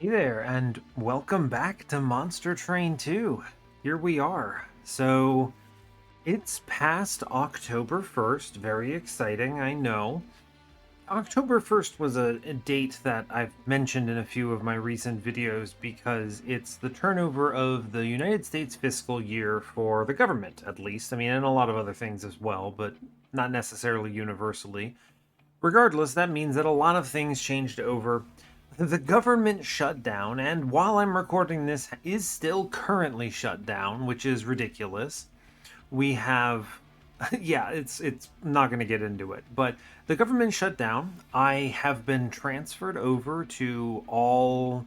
Hey there, and welcome back to Monster Train 2. Here we are. So, it's past October 1st. Very exciting, I know. October 1st was a date that I've mentioned in a few of my recent videos because it's the turnover of the United States fiscal year for the government, at least. I mean, and a lot of other things as well, but not necessarily universally. Regardless, that means that a lot of things changed over. The government shut down, and while I'm recording this, is still currently shut down, which is ridiculous. We have, yeah, it's not going to get into it, but the government shut down. I have been transferred over to all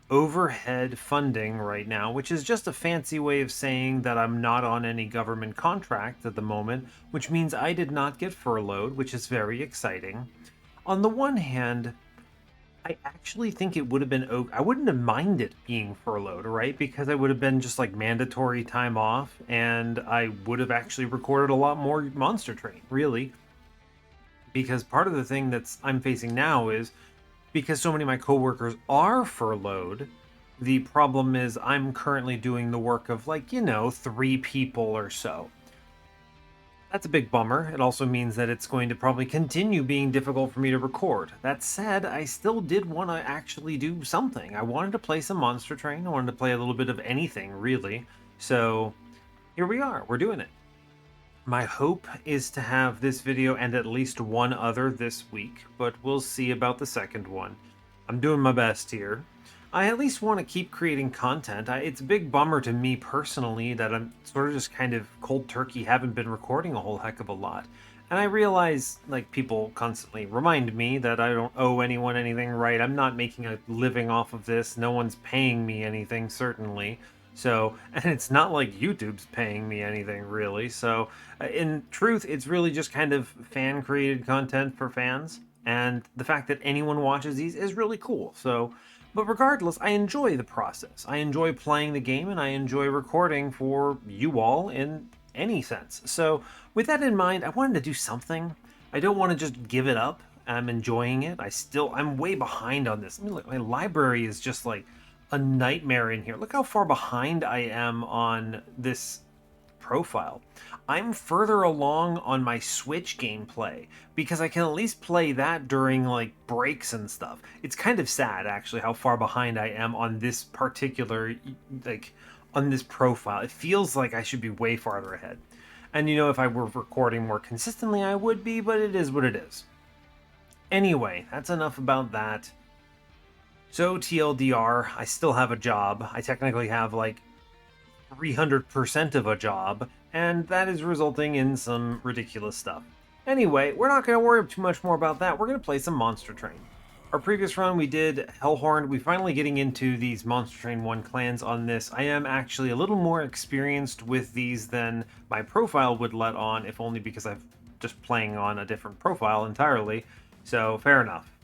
overhead funding right now, which is just a fancy way of saying that I'm not on any government contract at the moment, which means I did not get furloughed, which is very exciting. On the one hand, I actually think it would have been I wouldn't have minded being furloughed, right? Because I would have been just like mandatory time off and I would have actually recorded a lot more Monster Train, really. Because part of the thing that's I'm facing now is because so many of my coworkers are furloughed, the problem is I'm currently doing the work of three people or so. That's a big bummer. It also means that it's going to probably continue being difficult for me to record. That said, I still did want to actually do something. I wanted to play some Monster Train. I wanted to play a little bit of anything, really. So here we are. We're doing it. My hope is to have this video and at least one other this week, but we'll see about the second one. I'm doing my best here. I at least want to keep creating content. It's a big bummer to me personally that I'm sort of just kind of cold turkey, haven't been recording a whole heck of a lot. And I realize, like, people constantly remind me that I don't owe anyone anything, right? I'm not making a living off of this. No one's paying me anything, certainly. So, and it's not like YouTube's paying me anything, really. So, in truth, it's really just kind of fan created content for fans. And the fact that anyone watches these is really cool. So, but regardless, I enjoy the process. I enjoy playing the game and I enjoy recording for you all in any sense. So, with that in mind, I wanted to do something. I don't want to just give it up. I'm enjoying it. I'm way behind on this. I mean, look, my library is just like a nightmare in here. Look how far behind I am on this profile. I'm further along on my Switch gameplay because I can at least play that during like breaks and stuff. It's kind of sad actually how far behind I am on this particular like on this profile. It feels like I should be way farther ahead. And if I were recording more consistently I would be, but it is what it is. Anyway, that's enough about that. So TLDR, I still have a job. I technically have like 300% of a job, and that is resulting in some ridiculous stuff. Anyway, we're not going to worry too much more about that. We're going to play some Monster Train. Our previous run, we did Hellhorn. We're finally getting into these Monster Train 1 clans on this. I am actually a little more experienced with these than my profile would let on, if only because I'm just playing on a different profile entirely. So, fair enough.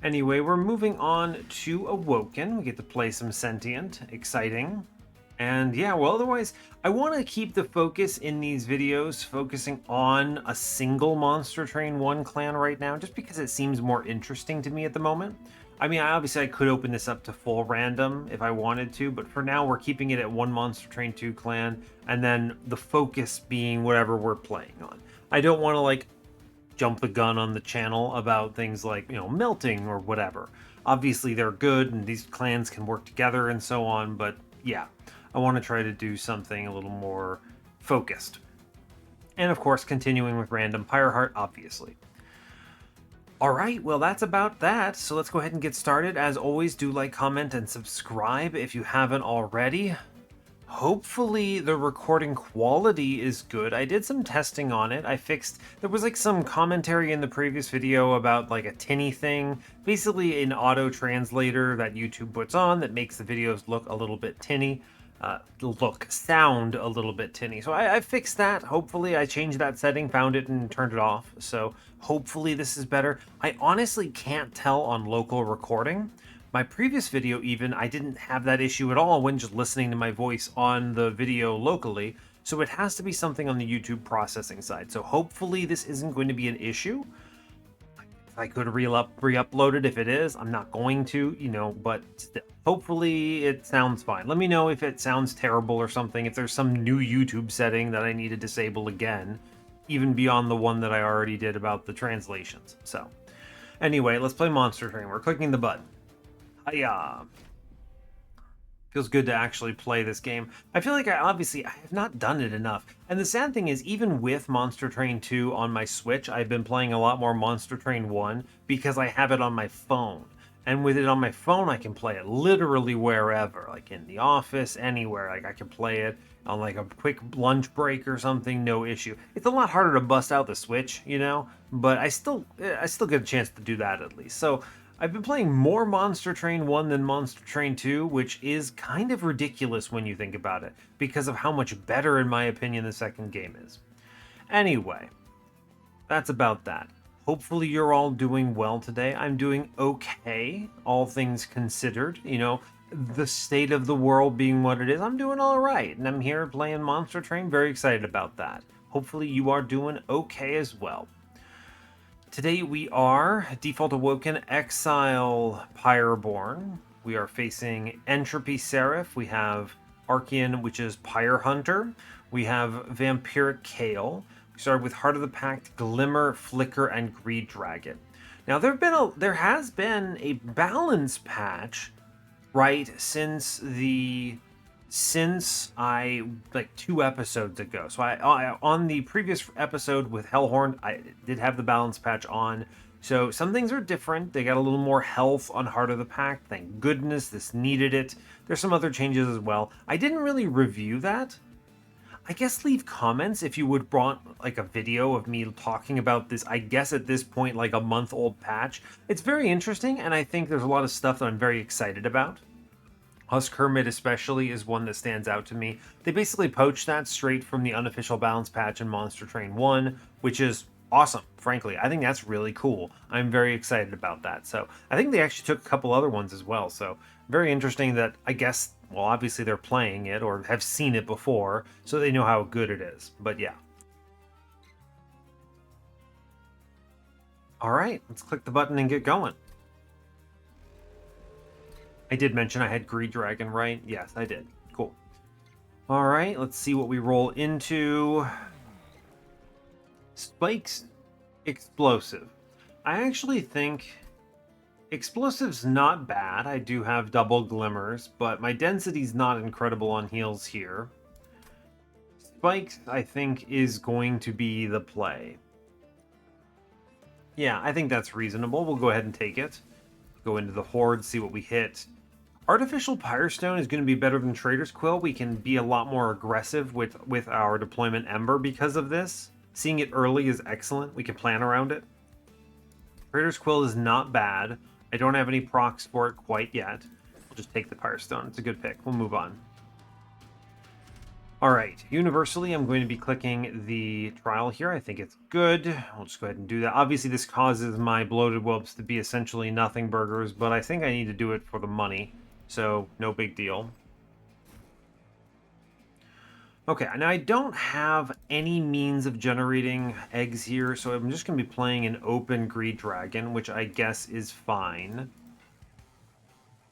Anyway, we're moving on to Awoken. We get to play some Sentient. Exciting. And yeah, well, otherwise, I want to keep the focus in these videos focusing on a single Monster Train 1 clan right now, just because it seems more interesting to me at the moment. I mean, obviously I could open this up to full random if I wanted to, but for now we're keeping it at one Monster Train 2 clan, and then the focus being whatever we're playing on. I don't want to, like, jump the gun on the channel about things like, melting or whatever. Obviously they're good, and these clans can work together and so on, but yeah. I want to try to do something a little more focused. And of course, continuing with random Pyre Heart, obviously. Alright, well that's about that, so let's go ahead and get started. As always, do like, comment, and subscribe if you haven't already. Hopefully the recording quality is good. I did some testing on it. There was like some commentary in the previous video about like a tinny thing, basically an auto translator that YouTube puts on that makes the videos look a little bit tinny. Sound a little bit tinny. So I fixed that. Hopefully I changed that setting, found it, and turned it off. So hopefully this is better. I honestly can't tell on local recording. My previous video even, I didn't have that issue at all when just listening to my voice on the video locally. So it has to be something on the YouTube processing side. So hopefully this isn't going to be an issue. I could re-upload it if it is. I'm not going to, you know, but still, hopefully it sounds fine. Let me know if it sounds terrible or something, if there's some new YouTube setting that I need to disable again, even beyond the one that I already did about the translations. So, anyway, let's play Monster Train. We're clicking the button. Hiya! Feels good to actually play this game. I feel like I have not done it enough. And the sad thing is, even with Monster Train 2 on my Switch, I've been playing a lot more Monster Train 1 because I have it on my phone. And with it on my phone, I can play it literally wherever, like in the office, anywhere. Like I can play it on like a quick lunch break or something, no issue. It's a lot harder to bust out the Switch, you know, but I still get a chance to do that at least. So I've been playing more Monster Train 1 than Monster Train 2, which is kind of ridiculous when you think about it, because of how much better, in my opinion, the second game is. Anyway, that's about that. Hopefully you're all doing well today. I'm doing okay, all things considered. You know, the state of the world being what it is, I'm doing all right. And I'm here playing Monster Train, very excited about that. Hopefully you are doing okay as well. Today we are default Awoken, Exile, Pyreborne. We are facing Entropy Seraph. We have Archean, which is Pyre Hunter. We have Vampiric Kale. We started with Heart of the Pact, Glimmer, Flicker, and Greed Dragon. Now there has been a balance patch, right, since I like 2 episodes ago. So I on the previous episode with Hellhorn, I did have the balance patch on. So some things are different. They got a little more health on Heart of the Pact. Thank goodness, this needed it. There's some other changes as well. I didn't really review that. I guess leave comments if you would want like a video of me talking about this, I guess at this point like a month-old patch. It's very interesting, and I think there's a lot of stuff that I'm very excited about. Husk Hermit especially is one that stands out to me. They basically poached that straight from the unofficial balance patch in Monster Train 1, which is awesome, frankly. I think that's really cool. I'm very excited about that. So I think they actually took a couple other ones as well. So very interesting that, I guess, well, obviously they're playing it or have seen it before, so they know how good it is. But yeah. All right, let's click the button and get going. I did mention I had Greed Dragon, right? Yes, I did. Cool. All right, let's see what we roll into. Spikes Explosive. I actually think Explosive's not bad. I do have double glimmers, but my density's not incredible on heals here. Spikes, I think, is going to be the play. Yeah, I think that's reasonable. We'll go ahead and take it. Go into the Horde, see what we hit. Artificial Pyrestone is going to be better than Trader's Quill. We can be a lot more aggressive with our deployment Ember because of this. Seeing it early is excellent. We can plan around it. Trader's Quill is not bad. I don't have any procs for it quite yet. We'll just take the Pyrestone. It's a good pick. We'll move on. Alright, universally I'm going to be clicking the trial here. I think it's good. We'll just go ahead and do that. Obviously this causes my bloated whelps to be essentially nothing burgers, but I think I need to do it for the money. So, no big deal. Okay, now I don't have any means of generating eggs here, so I'm just going to be playing an open Greed Dragon, which I guess is fine.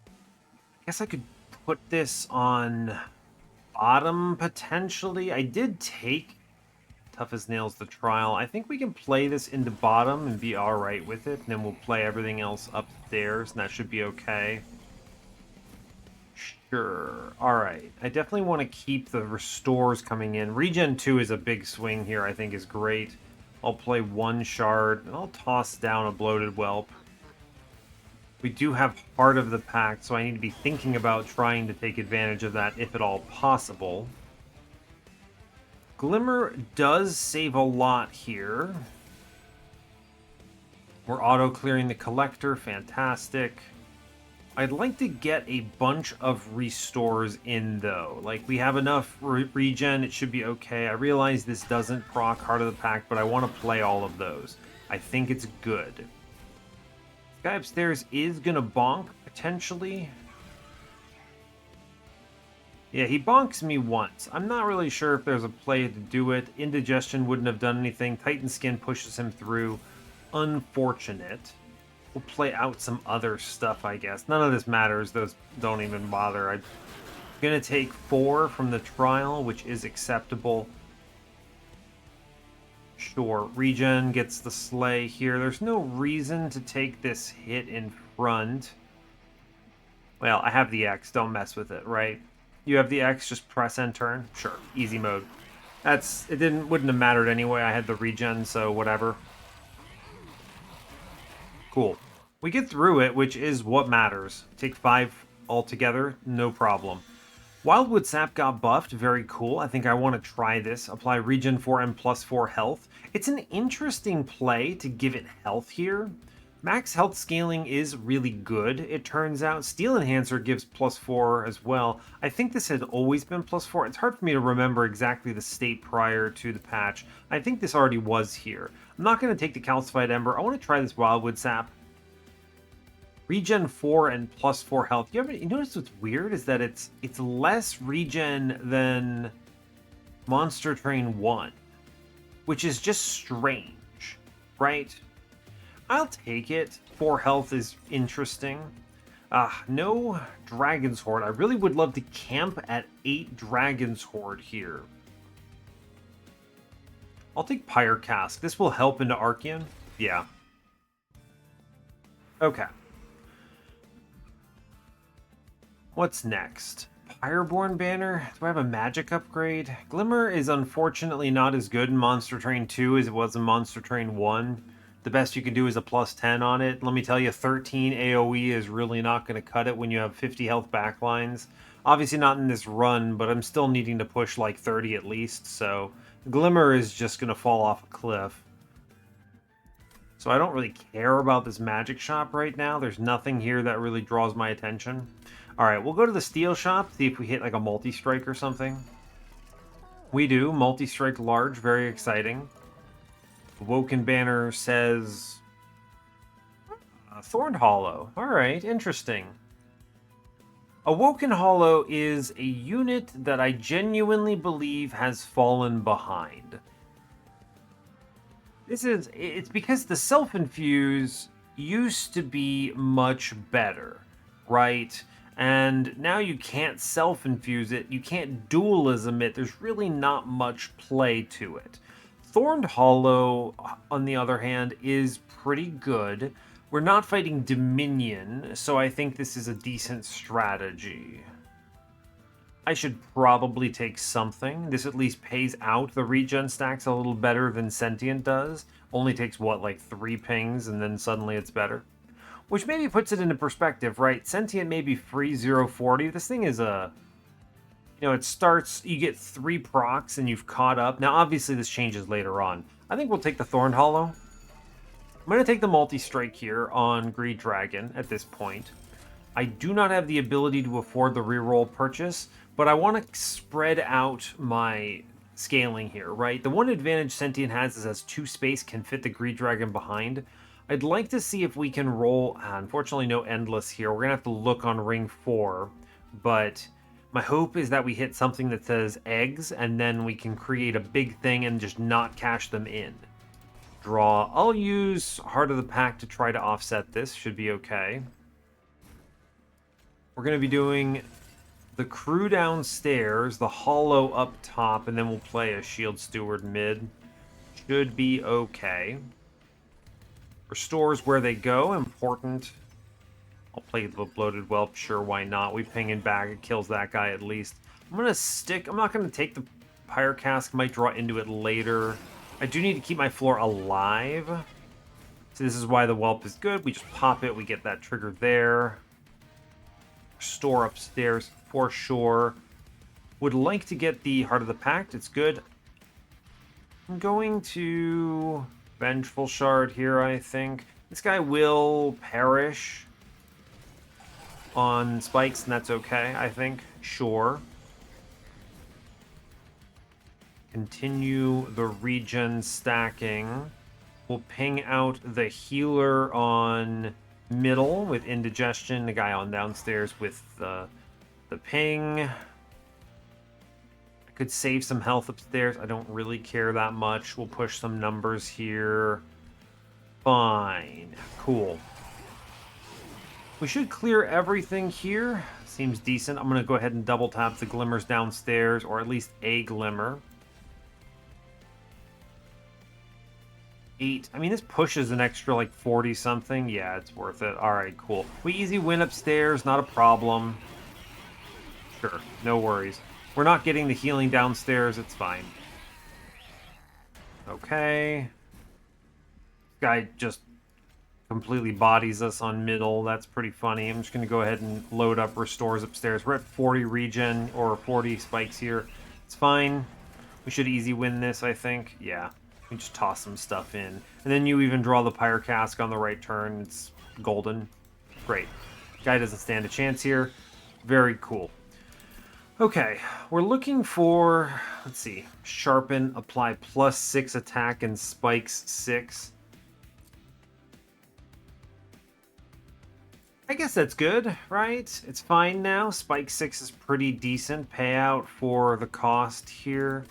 I guess I could put this on bottom, potentially. I did take Tough as Nails the trial. I think we can play this into bottom and be alright with it, and then we'll play everything else upstairs, and that should be okay. Sure. Alright. I definitely want to keep the restores coming in. Regen 2 is a big swing here, I think is great. I'll play 1 shard, and I'll toss down a bloated whelp. We do have Heart of the Pact, so I need to be thinking about trying to take advantage of that if at all possible. Glimmer does save a lot here. We're auto-clearing the Collector, fantastic. I'd like to get a bunch of restores in, though. Like, we have enough regen, it should be okay. I realize this doesn't proc Heart of the Pact, but I want to play all of those. I think it's good. This guy upstairs is going to bonk, potentially. Yeah, he bonks me once. I'm not really sure if there's a play to do it. Indigestion wouldn't have done anything. Titan Skin pushes him through. unfortunate. We'll play out some other stuff, I guess. None of this matters. Those don't even bother. I'm going to take 4 from the trial, which is acceptable. Sure, regen gets the slay here. There's no reason to take this hit in front. Well, I have the X. Don't mess with it, right? You have the X, just press end turn. Sure, easy mode. Wouldn't have mattered anyway. I had the regen, so whatever. Cool. We get through it, which is what matters. Take 5 altogether, no problem. Wildwood Sap got buffed, very cool. I think I want to try this. Apply regen 4 and +4 health. It's an interesting play to give it health here. Max health scaling is really good, it turns out. Steel Enhancer gives +4 as well. I think this had always been +4. It's hard for me to remember exactly the state prior to the patch. I think this already was here. I'm not going to take the Calcified Ember. I want to try this Wildwood Sap. Regen 4 and +4 health. You notice what's weird is that it's less regen than Monster Train 1, which is just strange, right? I'll take it. 4 health is interesting. No Dragon's Horde. I really would love to camp at 8 Dragon's Horde here. I'll take Pyre Cask. This will help into Archeon. Yeah. Okay. What's next? Pyreborne banner? Do I have a magic upgrade? Glimmer is unfortunately not as good in Monster Train 2 as it was in Monster Train 1. The best you can do is a +10 on it. Let me tell you, 13 AoE is really not going to cut it when you have 50 health backlines. Obviously not in this run, but I'm still needing to push like 30 at least, so Glimmer is just going to fall off a cliff. So I don't really care about this magic shop right now. There's nothing here that really draws my attention. Alright, we'll go to the steel shop, see if we hit like a multi-strike or something. We do. Multi-strike large, very exciting. Awoken banner says... Thorned Hollow. Alright, interesting. Awoken Hollow is a unit that I genuinely believe has fallen behind. It's because the self-infuse used to be much better, right? And now you can't self-infuse it, you can't dualism it, there's really not much play to it. Thorned Hollow, on the other hand, is pretty good. We're not fighting Dominion, so I think this is a decent strategy. I should probably take something. This at least pays out the regen stacks a little better than Sentient does. Only takes, what, like 3 pings, and then suddenly it's better? Which maybe puts it into perspective, right? Sentient may be free 040. This thing is a... You know, it starts... You get 3 procs and you've caught up. Now, obviously, this changes later on. I think we'll take the Thorned Hollow. I'm going to take the multi-strike here on Greed Dragon at this point. I do not have the ability to afford the reroll purchase, but I want to spread out my scaling here, right? The one advantage Sentient has is as 2 space can fit the Greed Dragon behind. I'd like to see if we can roll... unfortunately, no Endless here. We're going to have to look on Ring 4. But my hope is that we hit something that says eggs, and then we can create a big thing and just not cash them in. Draw. I'll use Heart of the Pack to try to offset this. Should be okay. We're going to be doing the crew downstairs, the hollow up top, and then we'll play a Shield Steward mid. Should be okay. Restores where they go, important. I'll play the Bloated Whelp, sure, why not? We ping and bag, it kills that guy at least. I'm not gonna take the Pyre Cask, might draw into it later. I do need to keep my floor alive. So this is why the Whelp is good. We just pop it, we get that trigger there. Restore upstairs for sure. Would like to get the Heart of the Pact, it's good. I'm going to... Vengeful Shard here, I think. This guy will perish on spikes, and that's okay, I think. Sure. Continue the regen stacking. We'll ping out the healer on middle with indigestion. The guy on downstairs with the ping. Could save some health upstairs. I don't really care that much. We'll push some numbers here. fine. Cool. We should clear everything here. Seems decent. I'm going to go ahead and double tap the glimmers downstairs, or at least a glimmer. 8. I mean, this pushes an extra like 40 something. Yeah, it's worth it. All right, cool. We easy win upstairs, not a problem. Sure, no worries. We're not getting the healing downstairs. It's fine. Okay. Guy just completely bodies us on middle. That's pretty funny. I'm just going to go ahead and load up restores upstairs. We're at 40 regen or 40 spikes here. It's fine. We should easy win this, I think. Yeah. We just toss some stuff in. And then you even draw the Pyre Cask on the right turn. It's golden. Great. Guy doesn't stand a chance here. Very cool. Okay, we're looking for, let's see, sharpen, apply +6 attack and spikes 6. I guess that's good, right? It's fine now. Spike 6 is pretty decent payout for the cost here.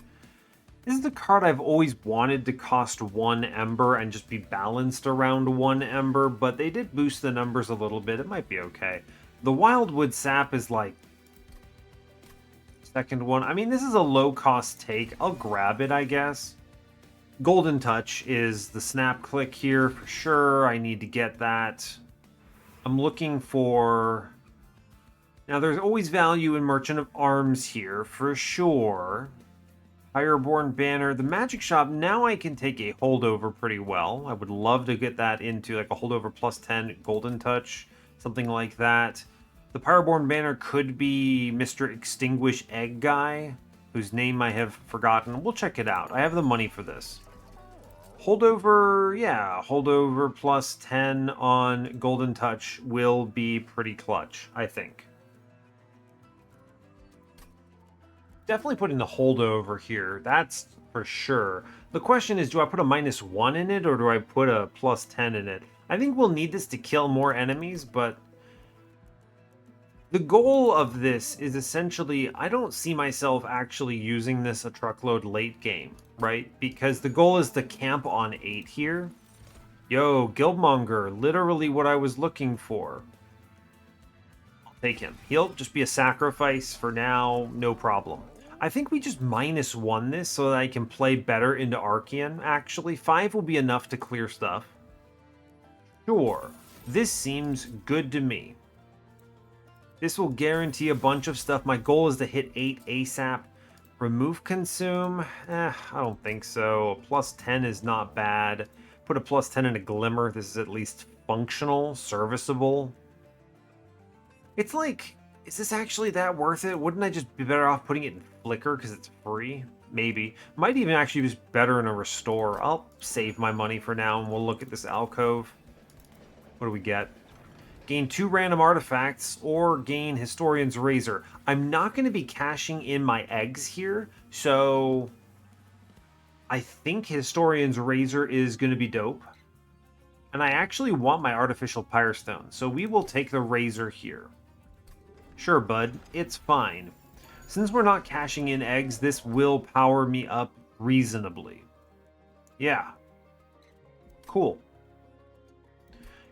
This is the card I've always wanted to cost 1 Ember and just be balanced around 1 Ember, but they did boost the numbers a little bit. It might be okay. The Wildwood Sap is like second one. I mean, this is a low-cost take. I'll grab it, I guess. Golden Touch is the snap click here for sure. I need to get that. I'm looking for... Now, there's always value in Merchant of Arms here, for sure. Pyreborne banner. The Magic Shop, now I can take a holdover pretty well. I would love to get that into like a holdover +10 Golden Touch, something like that. The Pyreborne banner could be Mr. Extinguish Egg guy, whose name I have forgotten. We'll check it out. I have the money for this. Holdover, yeah, holdover +10 on Golden Touch will be pretty clutch, I think. Definitely putting the holdover here, that's for sure. The question is, do I put a -1 in it, or do I put a +10 in it? I think we'll need this to kill more enemies, but the goal of this is essentially, I don't see myself actually using this a truckload late game, right? Because the goal is to camp on 8 here. Yo, Guildmonger, literally what I was looking for. I'll take him. He'll just be a sacrifice for now, no problem. I think we just -1 this so that I can play better into Archean, actually. 5 will be enough to clear stuff. Sure, this seems good to me. This will guarantee a bunch of stuff. My goal is to hit 8 ASAP. Remove consume? I don't think so. A +10 is not bad. Put a +10 in a glimmer. This is at least functional, serviceable. It's like, is this actually that worth it? Wouldn't I just be better off putting it in Flicker because it's free? Maybe. Might even actually be better in a Restore. I'll save my money for now and we'll look at this alcove. What do we get? Gain 2 random artifacts or gain Historian's Razor. I'm not going to be cashing in my eggs here, so I think Historian's Razor is going to be dope. And I actually want my Artificial Pyre Stone, so we will take the Razor here. Sure, bud, it's fine. Since we're not cashing in eggs, this will power me up reasonably. Yeah. Cool.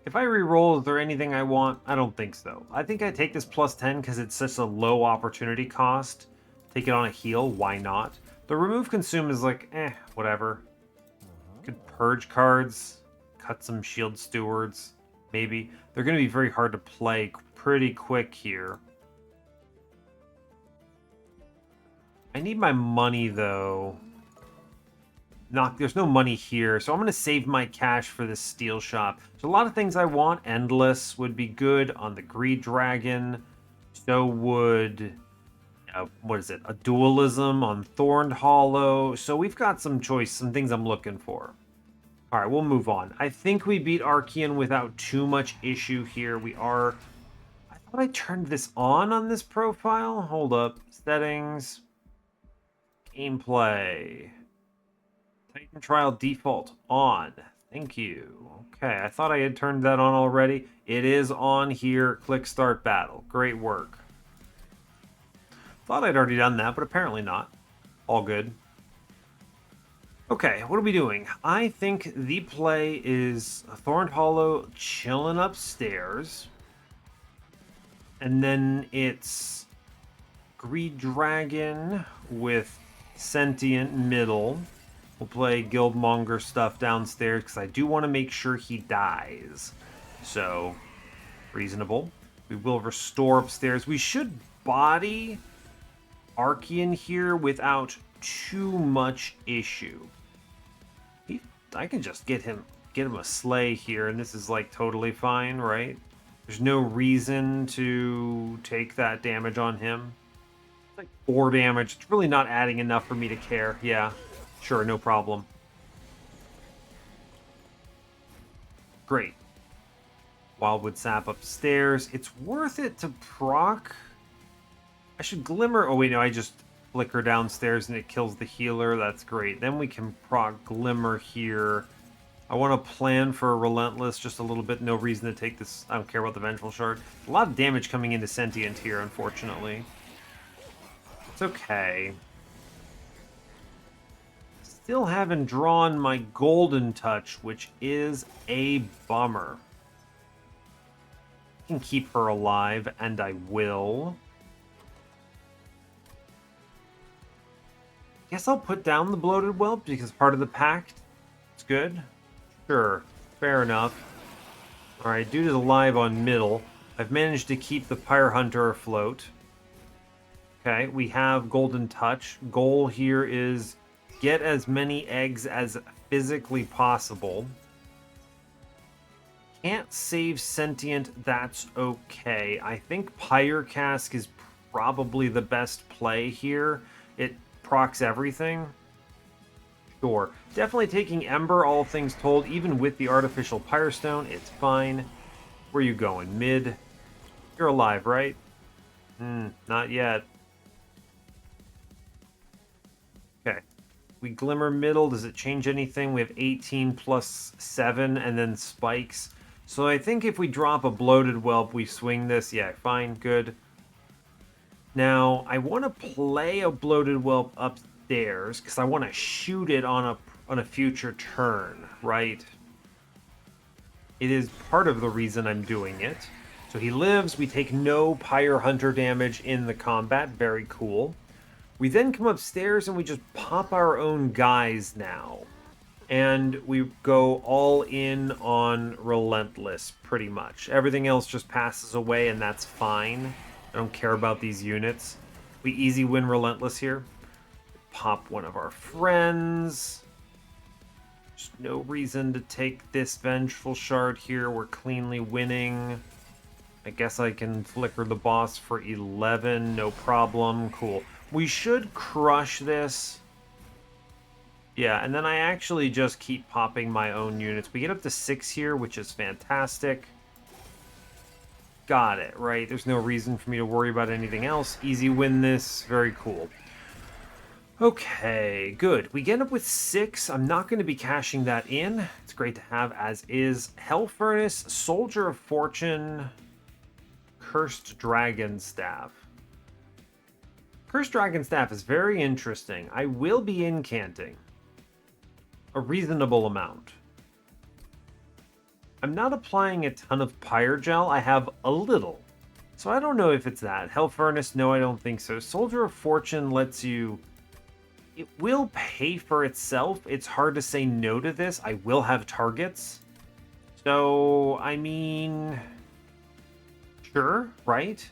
If I re-roll, is there anything I want? I don't think so. I think I take this +10 because it's such a low opportunity cost. Take it on a heal, why not? The remove consume is like, whatever. Could purge cards, cut some shield stewards, maybe. They're going to be very hard to play pretty quick here. I need my money, though. There's no money here, so I'm going to save my cash for this steel shop. So a lot of things I want. Endless would be good on the Greed Dragon. So would, what is it? A Dualism on Thorned Hollow. So we've got some choice, some things I'm looking for. All right, we'll move on. I think we beat Archean without too much issue here. We are... I thought I turned this on this profile. Hold up. Settings. Gameplay. Titan Trial default on. Thank you. Okay, I thought I had turned that on already. It is on here. Click Start Battle. Great work. Thought I'd already done that, but apparently not. All good. Okay, what are we doing? I think the play is Thorned Hollow chilling upstairs. And then it's Greed Dragon with Sentient middle. We'll play Guildmonger stuff downstairs because I do want to make sure he dies. So, reasonable. We will restore upstairs. We should body Archean here without too much issue. I can just get him a slay here, and this is like totally fine, right? There's no reason to take that damage on him. It's like 4 damage. It's really not adding enough for me to care. Yeah, sure, no problem. Great. Wildwood Sap upstairs. It's worth it to proc. I should Glimmer. Oh, wait, no, I just flicker downstairs and it kills the healer. That's great. Then we can proc Glimmer here. I want to plan for Relentless just a little bit. No reason to take this. I don't care about the Vengeful Shard. A lot of damage coming into Sentient here, unfortunately. It's okay. Still haven't drawn my Golden Touch, which is a bummer. I can keep her alive, and I will. Guess I'll put down the Bloated Whelp because part of the pact. It's good. Sure, fair enough. Alright, dude is alive on middle. I've managed to keep the Pyre Hunter afloat. Okay, we have Golden Touch. Goal here is get as many eggs as physically possible. Can't save Sentient, that's okay. I think Pyre Cask is probably the best play here. It procs everything. Sure. Definitely taking Ember, all things told, even with the artificial Pyre Stone, it's fine. Where are you going? Mid? You're alive, right? Not yet. Okay. We Glimmer middle. Does it change anything? We have 18 plus 7 and then spikes. So I think if we drop a Bloated Whelp, we swing this. Yeah, fine, good. Now, I want to play a Bloated Whelp upstairs because I want to shoot it on a future turn, right? It is part of the reason I'm doing it. So he lives. We take no Pyre Hunter damage in the combat. Very cool. We then come upstairs and we just pop our own guys now. And we go all in on Relentless, pretty much. Everything else just passes away, and that's fine. I don't care about these units. We easy win Relentless here. Pop one of our friends. There's no reason to take this Vengeful Shard here. We're cleanly winning. I guess I can flicker the boss for 11. No problem. Cool. We should crush this. Yeah, and then I actually just keep popping my own units. We get up to 6 here, which is fantastic. Got it, right? There's no reason for me to worry about anything else. Easy win this. Very cool. Okay, good. We get up with 6. I'm not going to be cashing that in. It's great to have as is. Hell Furnace, Soldier of Fortune, Cursed Dragon Staff. Cursed Dragon Staff is very interesting. I will be incanting a reasonable amount. I'm not applying a ton of Pyre Gel. I have a little. So I don't know if it's that. Hell Furnace, no, I don't think so. Soldier of Fortune lets you... It will pay for itself. It's hard to say no to this. I will have targets. So, I mean... Sure, right?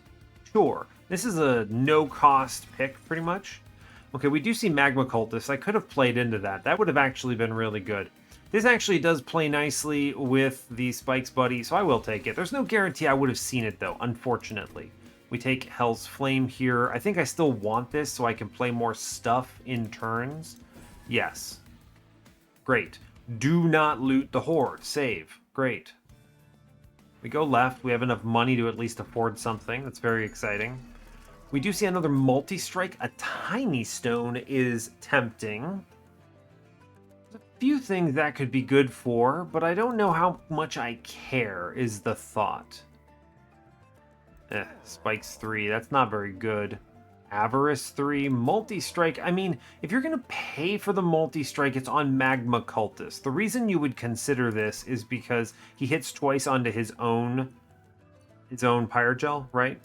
Sure. This is a no-cost pick, pretty much. Okay, we do see Magma Cultist. I could have played into that. That would have actually been really good. This actually does play nicely with the Spikes Buddy, so I will take it. There's no guarantee I would have seen it, though, unfortunately. We take Hell's Flame here. I think I still want this so I can play more stuff in turns. Yes. Great. Do not loot the Horde. Save. Great. We go left. We have enough money to at least afford something. That's very exciting. We do see another multi-strike. A tiny stone is tempting. There's a few things that could be good for, but I don't know how much I care, is the thought. Spikes 3. That's not very good. Avarice 3, multi-strike. I mean, if you're going to pay for the multi-strike, it's on Magma Cultist. The reason you would consider this is because he hits twice onto his own Pyre Gel, right?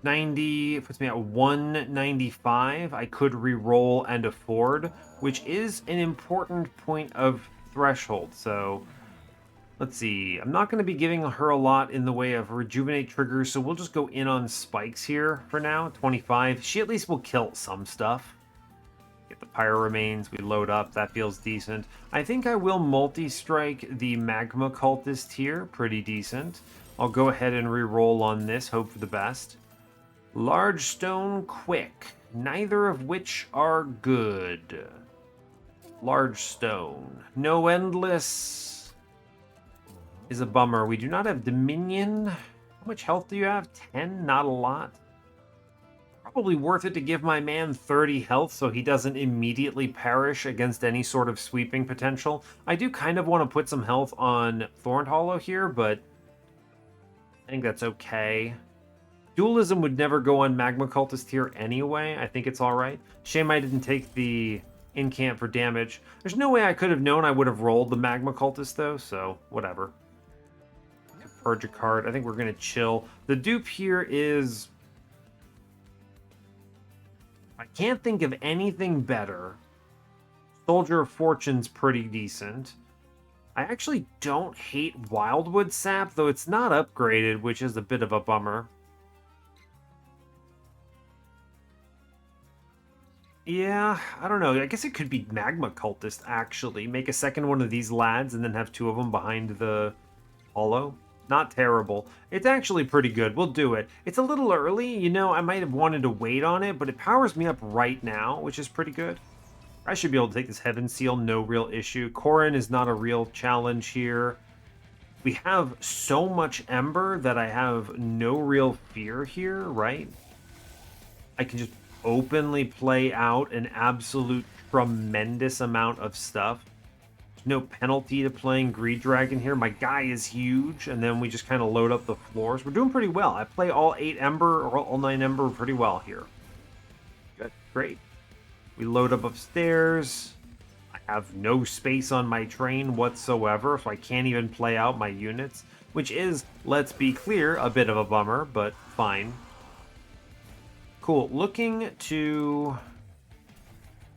90 puts me at 195. I could re-roll and afford, which is an important point of threshold. So let's see. I'm not going to be giving her a lot in the way of rejuvenate triggers, so we'll just go in on spikes here for now. 25. She at least will kill some stuff. Get the Pyre remains. We load up. That feels decent. I think I will multi-strike the Magma Cultist here. Pretty decent. I'll go ahead and re-roll on this. Hope for the best. Large stone, quick. Neither of which are good. Large stone. No endless is a bummer. We do not have Dominion. How much health do you have? 10? Not a lot. Probably worth it to give my man 30 health so he doesn't immediately perish against any sort of sweeping potential. I do kind of want to put some health on Thorned Hollow here, but I think that's okay. Dualism would never go on Magma Cultist here anyway. I think it's alright. Shame I didn't take the incant for damage. There's no way I could have known I would have rolled the Magma Cultist though, so whatever. Purge a card. I think we're going to chill. The dupe here is... I can't think of anything better. Soldier of Fortune's pretty decent. I actually don't hate Wildwood Sap, though it's not upgraded, which is a bit of a bummer. Yeah, I don't know. I guess it could be Magma Cultist, actually. Make a second one of these lads and then have two of them behind the hollow. Not terrible. It's actually pretty good. We'll do it. It's a little early. You know, I might have wanted to wait on it, but it powers me up right now, which is pretty good. I should be able to take this Heaven Seal, no real issue. Corrin is not a real challenge here. We have so much Ember that I have no real fear here, right? I can just openly play out an absolute tremendous amount of stuff. There's no penalty to playing Greed Dragon here. My guy is huge, and then we just kind of load up the floors. We're doing pretty well. I play all 8 Ember or all 9 Ember pretty well here. Good, great. We load up upstairs. I have no space on my train whatsoever, so I can't even play out my units, which is, let's be clear, a bit of a bummer, but fine. Cool. Looking to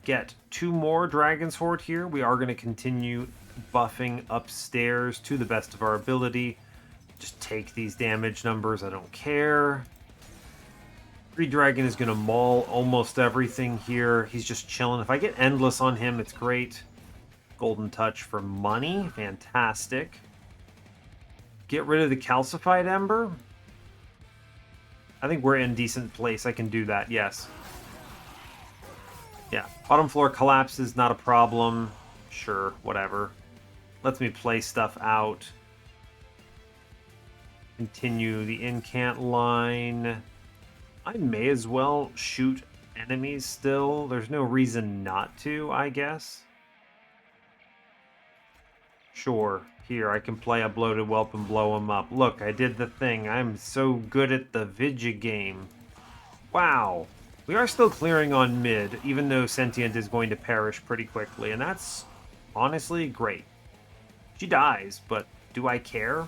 get 2 more Dragon's Horde here. We are going to continue buffing upstairs to the best of our ability. Just take these damage numbers. I don't care. Greed Dragon is going to maul almost everything here. He's just chilling. If I get Endless on him, it's great. Golden Touch for money. Fantastic. Get rid of the Calcified Ember. I think we're in a decent place. I can do that, yes. Yeah, bottom floor collapses, not a problem. Sure, whatever. Lets me play stuff out. Continue the incant line. I may as well shoot enemies still. There's no reason not to, I guess. Sure. Here, I can play a Bloated Whelp and blow him up. Look, I did the thing. I'm so good at the Vidya game. Wow. We are still clearing on mid, even though Sentient is going to perish pretty quickly, and that's honestly great. She dies, but do I care?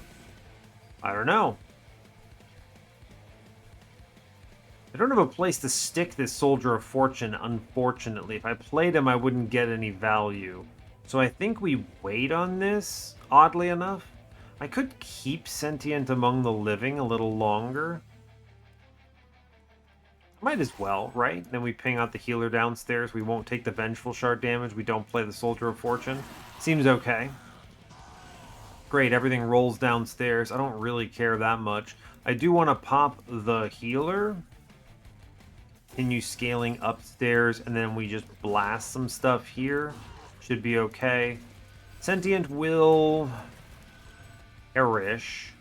I don't know. I don't have a place to stick this Soldier of Fortune, unfortunately. If I played him, I wouldn't get any value. So I think we wait on this, oddly enough. I could keep Sentient among the living a little longer. Might as well, right? Then we ping out the healer downstairs. We won't take the Vengeful Shard damage. We don't play the Soldier of Fortune. Seems okay. Great, everything rolls downstairs. I don't really care that much. I do want to pop the healer. Continue scaling upstairs, and then we just blast some stuff here. Should be okay. Sentient will perish.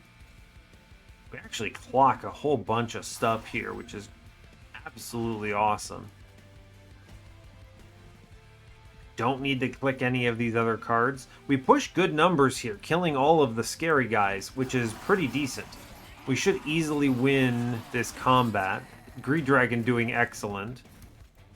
We actually clock a whole bunch of stuff here, which is absolutely awesome. Don't need to click any of these other cards. We push good numbers here, killing all of the scary guys, which is pretty decent. We should easily win this combat. Greed Dragon doing excellent.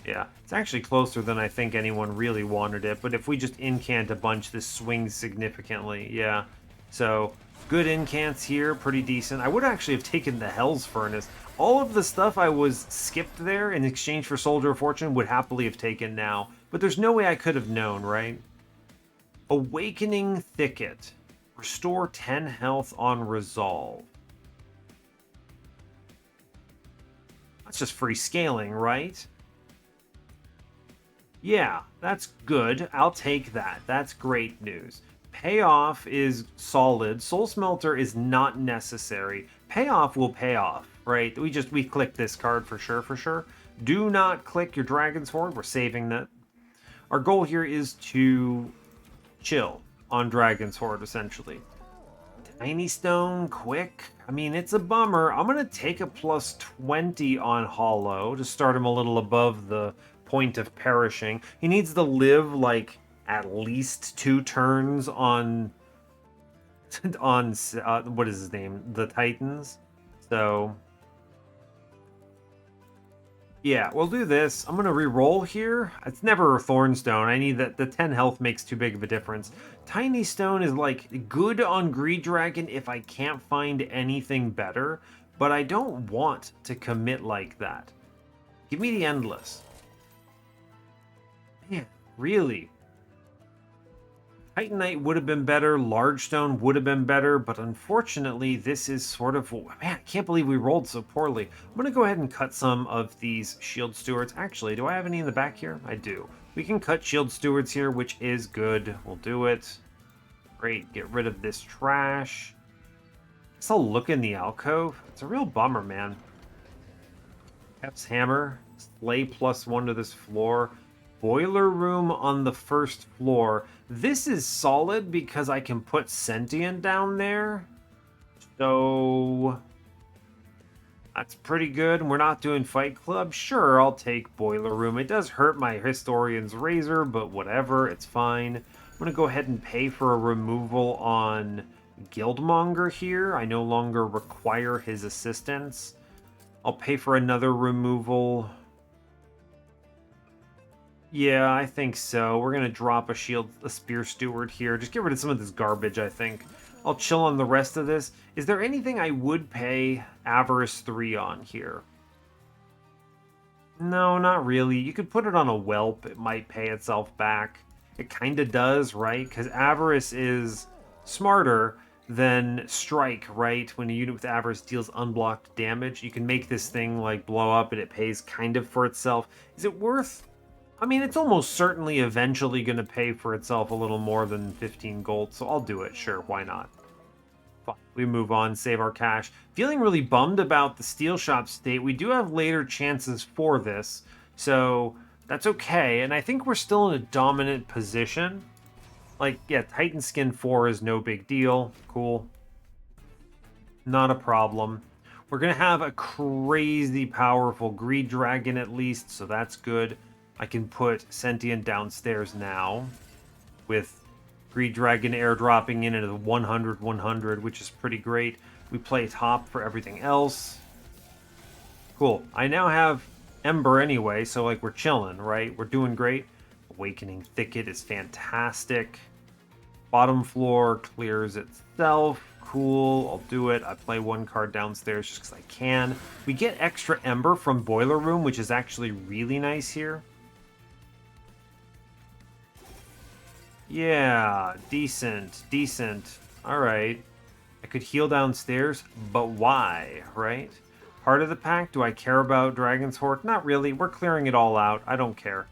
Yeah, it's actually closer than I think anyone really wanted it, but if we just incant a bunch, this swings significantly, yeah. So, good incants here, pretty decent. I would actually have taken the Hell's Furnace. All of the stuff I was skipped there in exchange for Soldier of Fortune would happily have taken now, but there's no way I could have known, right? Awakening Thicket. Restore 10 health on resolve. That's just free scaling, right? Yeah, that's good. I'll take that. That's great news. Payoff is solid. Soul Smelter is not necessary. Payoff will pay off, right? We click this card for sure. Do not click your Dragon's Horde. We're saving that. Our goal here is to chill on Dragon's Horde, essentially. Tiny Stone, quick. I mean, it's a bummer. I'm going to take a plus 20 on Hollow to start him a little above the point of perishing. He needs to live like at least 2 turns on what is his name, the Titans. So yeah, we'll do this. I'm gonna re-roll here. It's never a Thornstone. I need that. The 10 health makes too big of a difference. Tiny Stone is like good on Greed Dragon if I can't find anything better, but I don't want to commit like that. Give me the Endless. Man, really? Titanite would have been better, Large Stone would have been better, but unfortunately this is sort of... Man, I can't believe we rolled so poorly. I'm going to go ahead and cut some of these Shield Stewards. Actually, do I have any in the back here? I do. We can cut Shield Stewards here, which is good. We'll do it. Great, get rid of this trash. I guess I'll look in the alcove. It's a real bummer, man. Kep's Hammer, slay +1 to this floor. Boiler room on the first floor. This is solid because I can put Sentient down there. So that's pretty good. We're not doing Fight Club. Sure, I'll take Boiler Room. It does hurt my Historian's Razor, but whatever, it's fine. I'm going to go ahead and pay for a removal on Guildmonger here. I no longer require his assistance. I'll pay for another removal. Yeah, I think so. We're going to drop a Spear Steward here. Just get rid of some of this garbage, I think. I'll chill on the rest of this. Is there anything I would pay Avarice 3 on here? No, not really. You could put it on a Whelp. It might pay itself back. It kind of does, right? Because Avarice is smarter than Strike, right? When a unit with Avarice deals unblocked damage, you can make this thing like blow up and it pays kind of for itself. Is it worth... I mean, it's almost certainly eventually going to pay for itself a little more than 15 gold, so I'll do it. Sure, why not? Fine. We move on, save our cash. Feeling really bummed about the Steel Shop state. We do have later chances for this, so that's okay. And I think we're still in a dominant position. Like, yeah, Titan Skin 4 is no big deal. Cool. Not a problem. We're going to have a crazy powerful Greed Dragon at least, so that's good. I can put Sentient downstairs now with Greed Dragon airdropping in at a 100-100, which is pretty great. We play top for everything else. Cool. I now have Ember anyway, so like we're chilling, right? We're doing great. Awakening Thicket is fantastic. Bottom floor clears itself. Cool, I'll do it. I play 1 card downstairs just because I can. We get extra Ember from Boiler Room, which is actually really nice here. Yeah, decent. All right. I could heal downstairs, but why, right? Heart of the Pack, do I care about Dragon's Horde? Not really. We're clearing it all out. I don't care.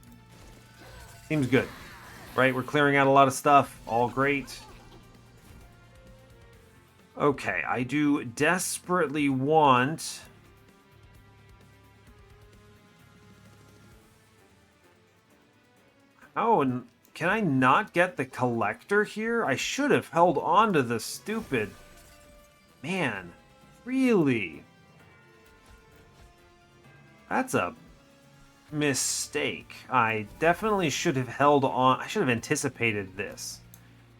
Seems good, right? We're clearing out a lot of stuff. All great. Okay, I do desperately want... Oh, and... Can I not get the Collector here? I should have held on to the stupid... Man, really? That's a mistake. I definitely should have held on. I should have anticipated this.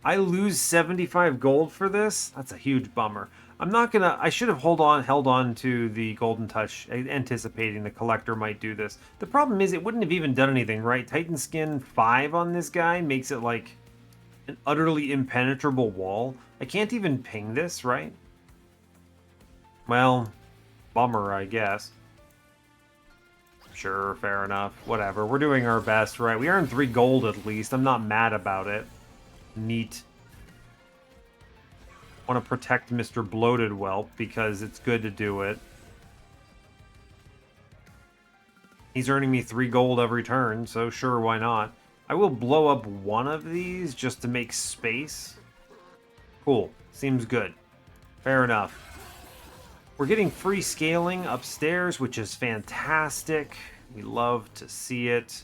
I lose 75 gold for this? That's a huge bummer. I'm not gonna. I should have held on to the Golden Touch, anticipating the Collector might do this. The problem is, it wouldn't have even done anything, right? Titan Skin 5 on this guy makes it like an utterly impenetrable wall. I can't even ping this, right? Well, bummer, I guess. Sure, fair enough. Whatever. We're doing our best, right? We earned 3 gold at least. I'm not mad about it. Neat. Want to protect Mr. Bloated Whelp because it's good to do it. He's earning me 3 gold every turn, so sure, why not? I will blow up one of these just to make space. Cool. Seems good. Fair enough. We're getting free scaling upstairs, which is fantastic. We love to see it.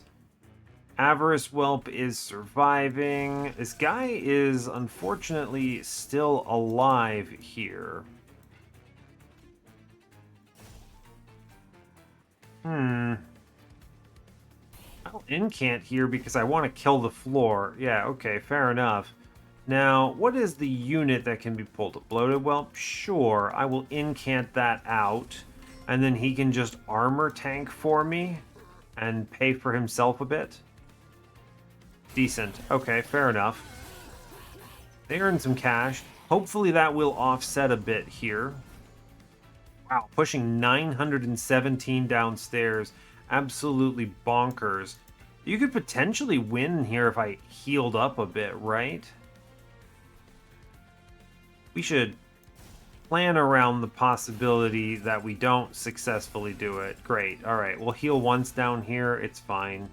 Avarice Whelp is surviving. This guy is unfortunately still alive here. I'll incant here because I want to kill the floor. Yeah, okay, fair enough. Now, what is the unit that can be pulled? A Bloated Whelp? Sure, I will incant that out. And then he can just armor tank for me and pay for himself a bit. Decent. Okay, fair enough. They earned some cash. Hopefully that will offset a bit here. Wow, pushing 917 downstairs. Absolutely bonkers. You could potentially win here if I healed up a bit, right? We should plan around the possibility that we don't successfully do it. Great. All right, we'll heal once down here. It's fine.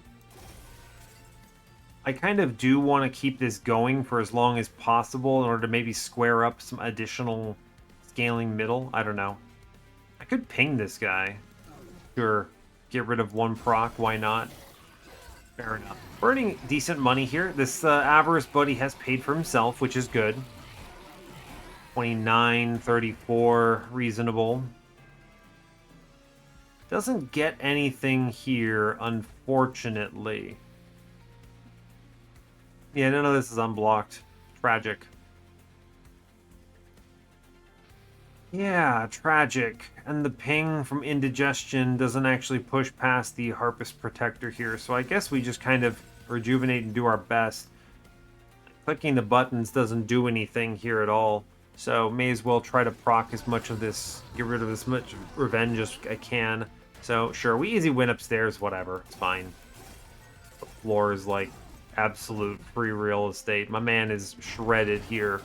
I kind of do want to keep this going for as long as possible in order to maybe square up some additional scaling middle. I don't know. I could ping this guy. Sure. Get rid of 1 proc. Why not? Fair enough. Earning decent money here. This Avarice buddy has paid for himself, which is good. 29, 34, reasonable. Doesn't get anything here, unfortunately. Yeah, none of this is unblocked. Tragic. Yeah, tragic. And the ping from indigestion doesn't actually push past the Harpist Protector here, so I guess we just kind of rejuvenate and do our best. Clicking the buttons doesn't do anything here at all, so may as well try to proc as much of this, get rid of as much revenge as I can. So, sure, we easy win upstairs, whatever, it's fine. The floor is like absolute free real estate. My man is shredded here.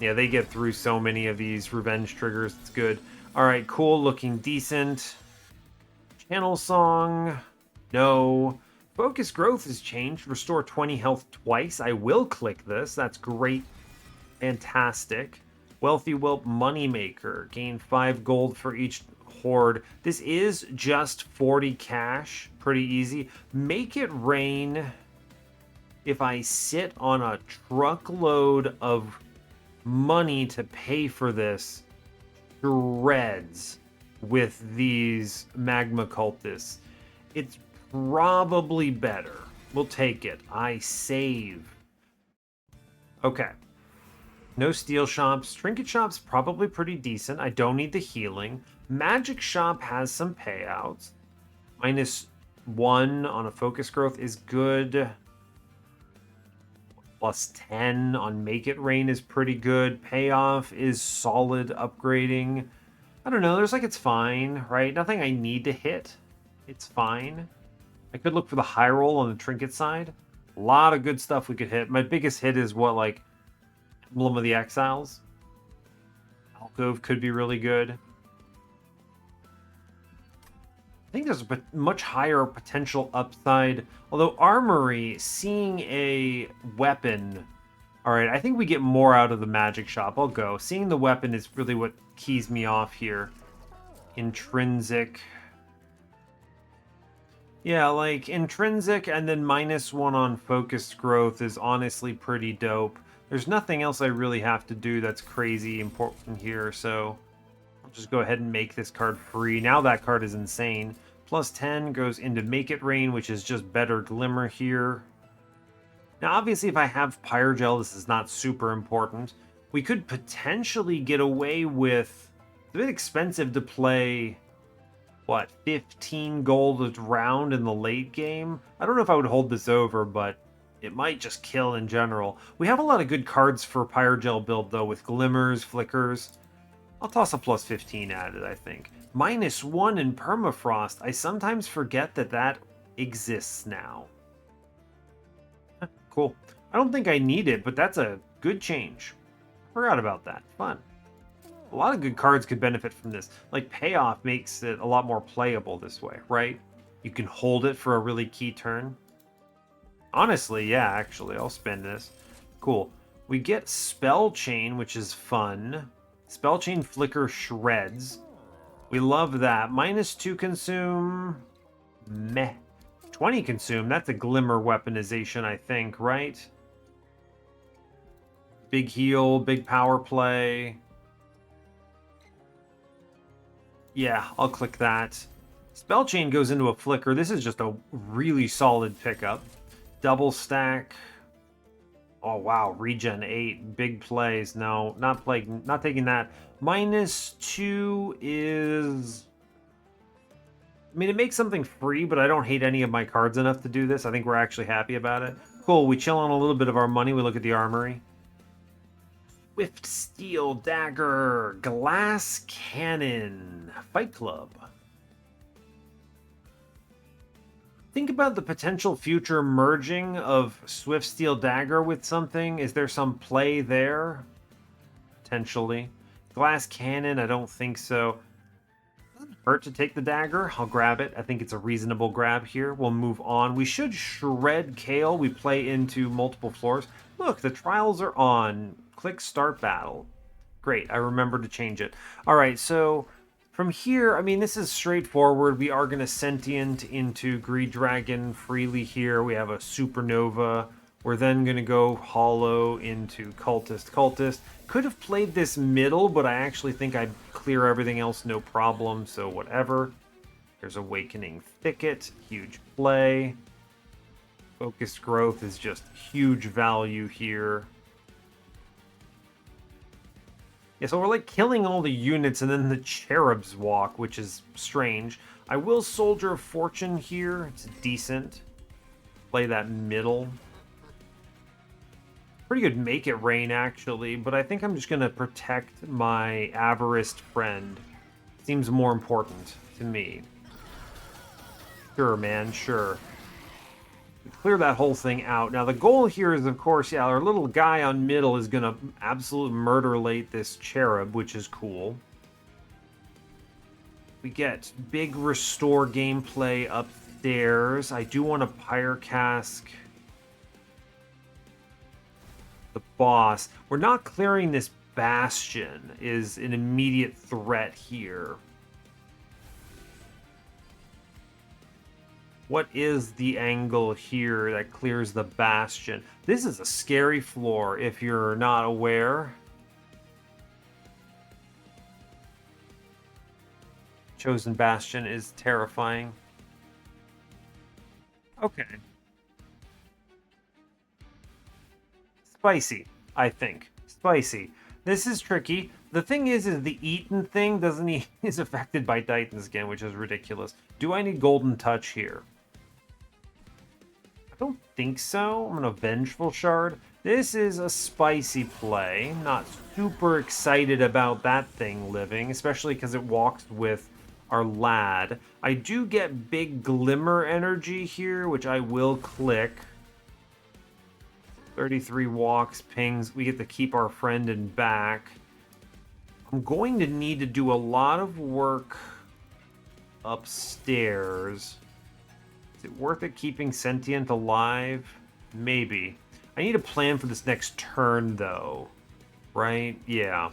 Yeah, they get through so many of these revenge triggers. It's good. All right, cool. Looking decent. Channel song. No. Focus growth has changed. Restore 20 health twice. I will click this. That's great. Fantastic. Wealthy Whelp Moneymaker. Gain 5 gold for each horde. This is just 40 cash. Pretty easy. Make it rain. If I sit on a truckload of money to pay for this, shreds with these magma cultists, it's probably better. We'll take it. I save. Okay. No steel shops. Trinket shop's probably pretty decent. I don't need the healing. Magic shop has some payouts. -1 on a focus growth is good. +10 on Make It Rain is pretty good. Payoff is solid upgrading. I don't know, there's like it's fine, right? Nothing I need to hit. It's fine. I could look for the high roll on the trinket side. A lot of good stuff we could hit. My biggest hit is what, like, Emblem of the Exiles? Alcove could be really good. I think there's a much higher potential upside. Although Armory, seeing a weapon... Alright, I think we get more out of the magic shop. I'll go. Seeing the weapon is really what keys me off here. Intrinsic. Yeah, like, intrinsic and then -1 on focused growth is honestly pretty dope. There's nothing else I really have to do that's crazy important here, so... I'll just go ahead and make this card free. Now that card is insane. +10 goes into Make It Rain, which is just better Glimmer here. Now, obviously, if I have Pyre Gel, this is not super important. We could potentially get away with... It's a bit expensive to play, what, 15 gold a round in the late game? I don't know if I would hold this over, but it might just kill in general. We have a lot of good cards for Pyrogel build, though, with Glimmers, Flickers. I'll toss a plus 15 at it, I think. -1 in Permafrost. I sometimes forget that that exists now. Cool. I don't think I need it, but that's a good change. Forgot about that. Fun. A lot of good cards could benefit from this. Like, Payoff makes it a lot more playable this way, right? You can hold it for a really key turn. Honestly, yeah, actually, I'll spend this. Cool. We get Spell Chain, which is fun. Spell Chain Flicker Shreds. We love that. -2 consume. Meh. 20 consume. That's a Glimmer weaponization, I think, right? Big heal, big power play. Yeah, I'll click that. Spell Chain goes into a Flicker. This is just a really solid pickup. Double stack. Oh wow, regen 8, big plays. No, not taking that. -2 is... I mean, it makes something free, but I don't hate any of my cards enough to do this. I think we're actually happy about it. Cool, we chill on a little bit of our money. We look at the armory. Swift Steel Dagger, Glass Cannon, Fight Club. Think about the potential future merging of Swift Steel Dagger with something. Is there some play there? Potentially. Glass Cannon, I don't think so. Doesn't hurt to take the dagger. I'll grab it. I think it's a reasonable grab here. We'll move on. We should shred Kale. We play into multiple floors. Look, the trials are on. Click Start Battle. Great, I remembered to change it. All right, so from here, I mean, this is straightforward. We are going to Sentient into Greed Dragon freely here. We have a Supernova. We're then going to go Hollow into Cultist. Cultist. Could have played this middle, but I actually think I'd clear everything else no problem, so whatever. There's Awakening Thicket. Huge play. Focused Growth is just huge value here. Yeah, so we're like killing all the units and then the cherubs walk, which is strange. I will Soldier of Fortune here. It's decent. Play that middle. Pretty good Make It Rain, actually, but I think I'm just going to protect my Avarist friend. Seems more important to me. Sure, man, sure. Clear that whole thing out. Now, the goal here is, of course, yeah, our little guy on middle is going to absolutely murder-late this cherub, which is cool. We get big restore gameplay upstairs. I do want to Pyre Cask the boss. We're not clearing this bastion is an immediate threat here. What is the angle here that clears the bastion? This is a scary floor if you're not aware. Chosen Bastion is terrifying. Okay. Spicy, I think. Spicy. This is tricky. The thing is the Eaton thing doesn't is affected by Titan's Skin, which is ridiculous. Do I need Golden Touch here? I don't think so. I'm an Vengeful Shard. This is a spicy play. Not super excited about that thing living, especially because it walks with our lad. I do get big Glimmer energy here, which I will click. 33 walks, pings. We get to keep our friend in back. I'm going to need to do a lot of work upstairs. Is it worth it keeping Sentient alive? Maybe. I need a plan for this next turn, though. Right? Yeah.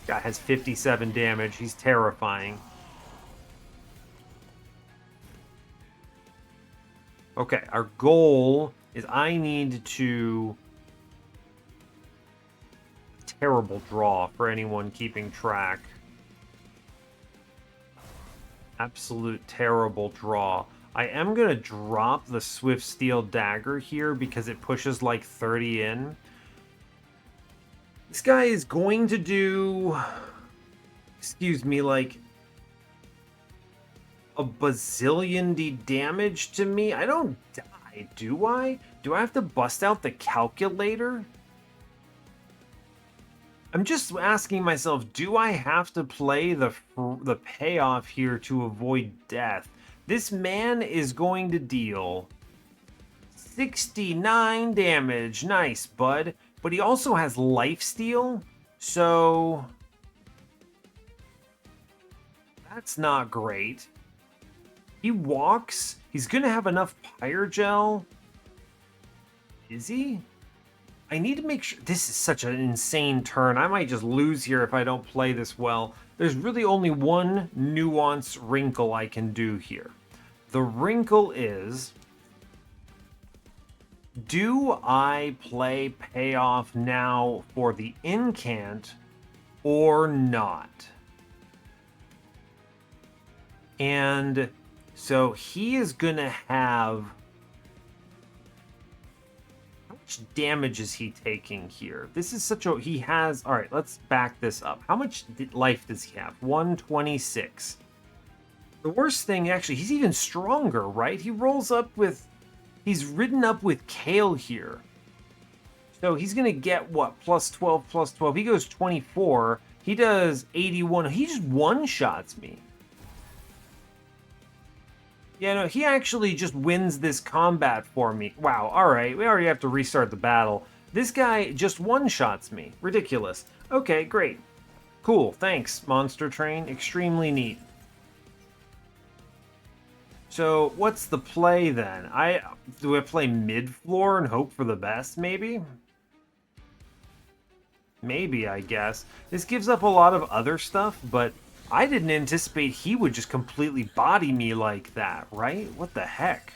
Guy has 57 damage. He's terrifying. Okay, our goal is I need to... Terrible draw for anyone keeping track. Absolute terrible draw. I am going to drop the Swift Steel Dagger here because it pushes like 30 in. This guy is going to do, excuse me, like a bazillion damage to me. I don't die, do I? Do I have to bust out the calculator? I'm just asking myself, do I have to play the payoff here to avoid death? This man is going to deal 69 damage. Nice, bud. But he also has lifesteal, so that's not great. He walks. He's going to have enough Pyre gel. Is he? I need to make sure. This is such an insane turn. I might just lose here if I don't play this well. There's really only one nuance wrinkle I can do here. The wrinkle is, do I play payoff now for the incant or not? And so he is going to have... How much damage is he taking here? This is such a... He has... All right, let's back this up. How much life does he have? 126. The worst thing, actually, he's even stronger, right? He rolls up with... He's ridden up with Kale here. So he's going to get, what, plus 12, plus 12. He goes 24. He does 81. He just one-shots me. Yeah, no, he actually just wins this combat for me. Wow, alright, we already have to restart the battle. This guy just one-shots me. Ridiculous. Okay, great. Cool, thanks, Monster Train. Extremely neat. So, what's the play then? Do I play mid-floor and hope for the best, maybe? Maybe, I guess. This gives up a lot of other stuff, but I didn't anticipate he would just completely body me like that, right? What the heck?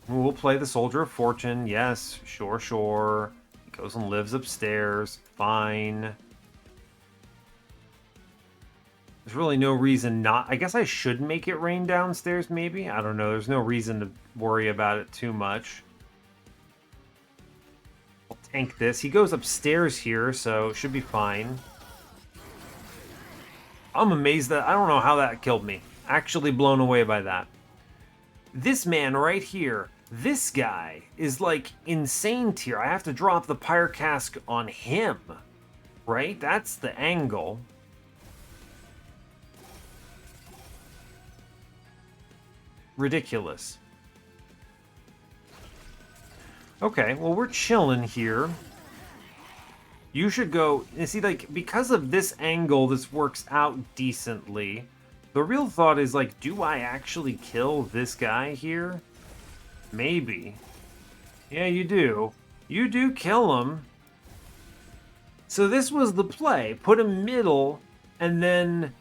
We'll play the Soldier of Fortune. Yes, sure. He goes and lives upstairs. Fine. There's really no reason not... I guess I should make it rain downstairs, maybe? I don't know. There's no reason to worry about it too much. I'll tank this. He goes upstairs here, so it should be fine. I'm amazed that... I don't know how that killed me. Actually blown away by that. This man right here, this guy, is like insane tier. I have to drop the Pyre Cask on him, right? That's the angle. Ridiculous. Okay, well, we're chilling here. You should go... You see, like, because of this angle, this works out decently. The real thought is, like, do I actually kill this guy here? Maybe. Yeah, you do. You do kill him. So this was the play. Put him middle, and then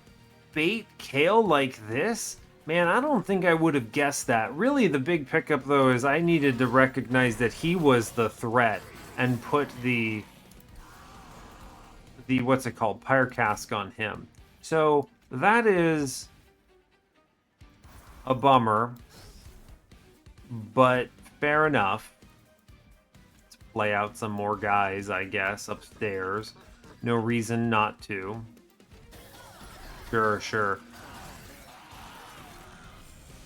bait Kale like this? Man, I don't think I would have guessed that. Really, the big pickup, though, is I needed to recognize that he was the threat and put the what's it called, Pyre Cask on him. So that is a bummer, but fair enough. Let's play out some more guys, I guess, upstairs. No reason not to. Sure.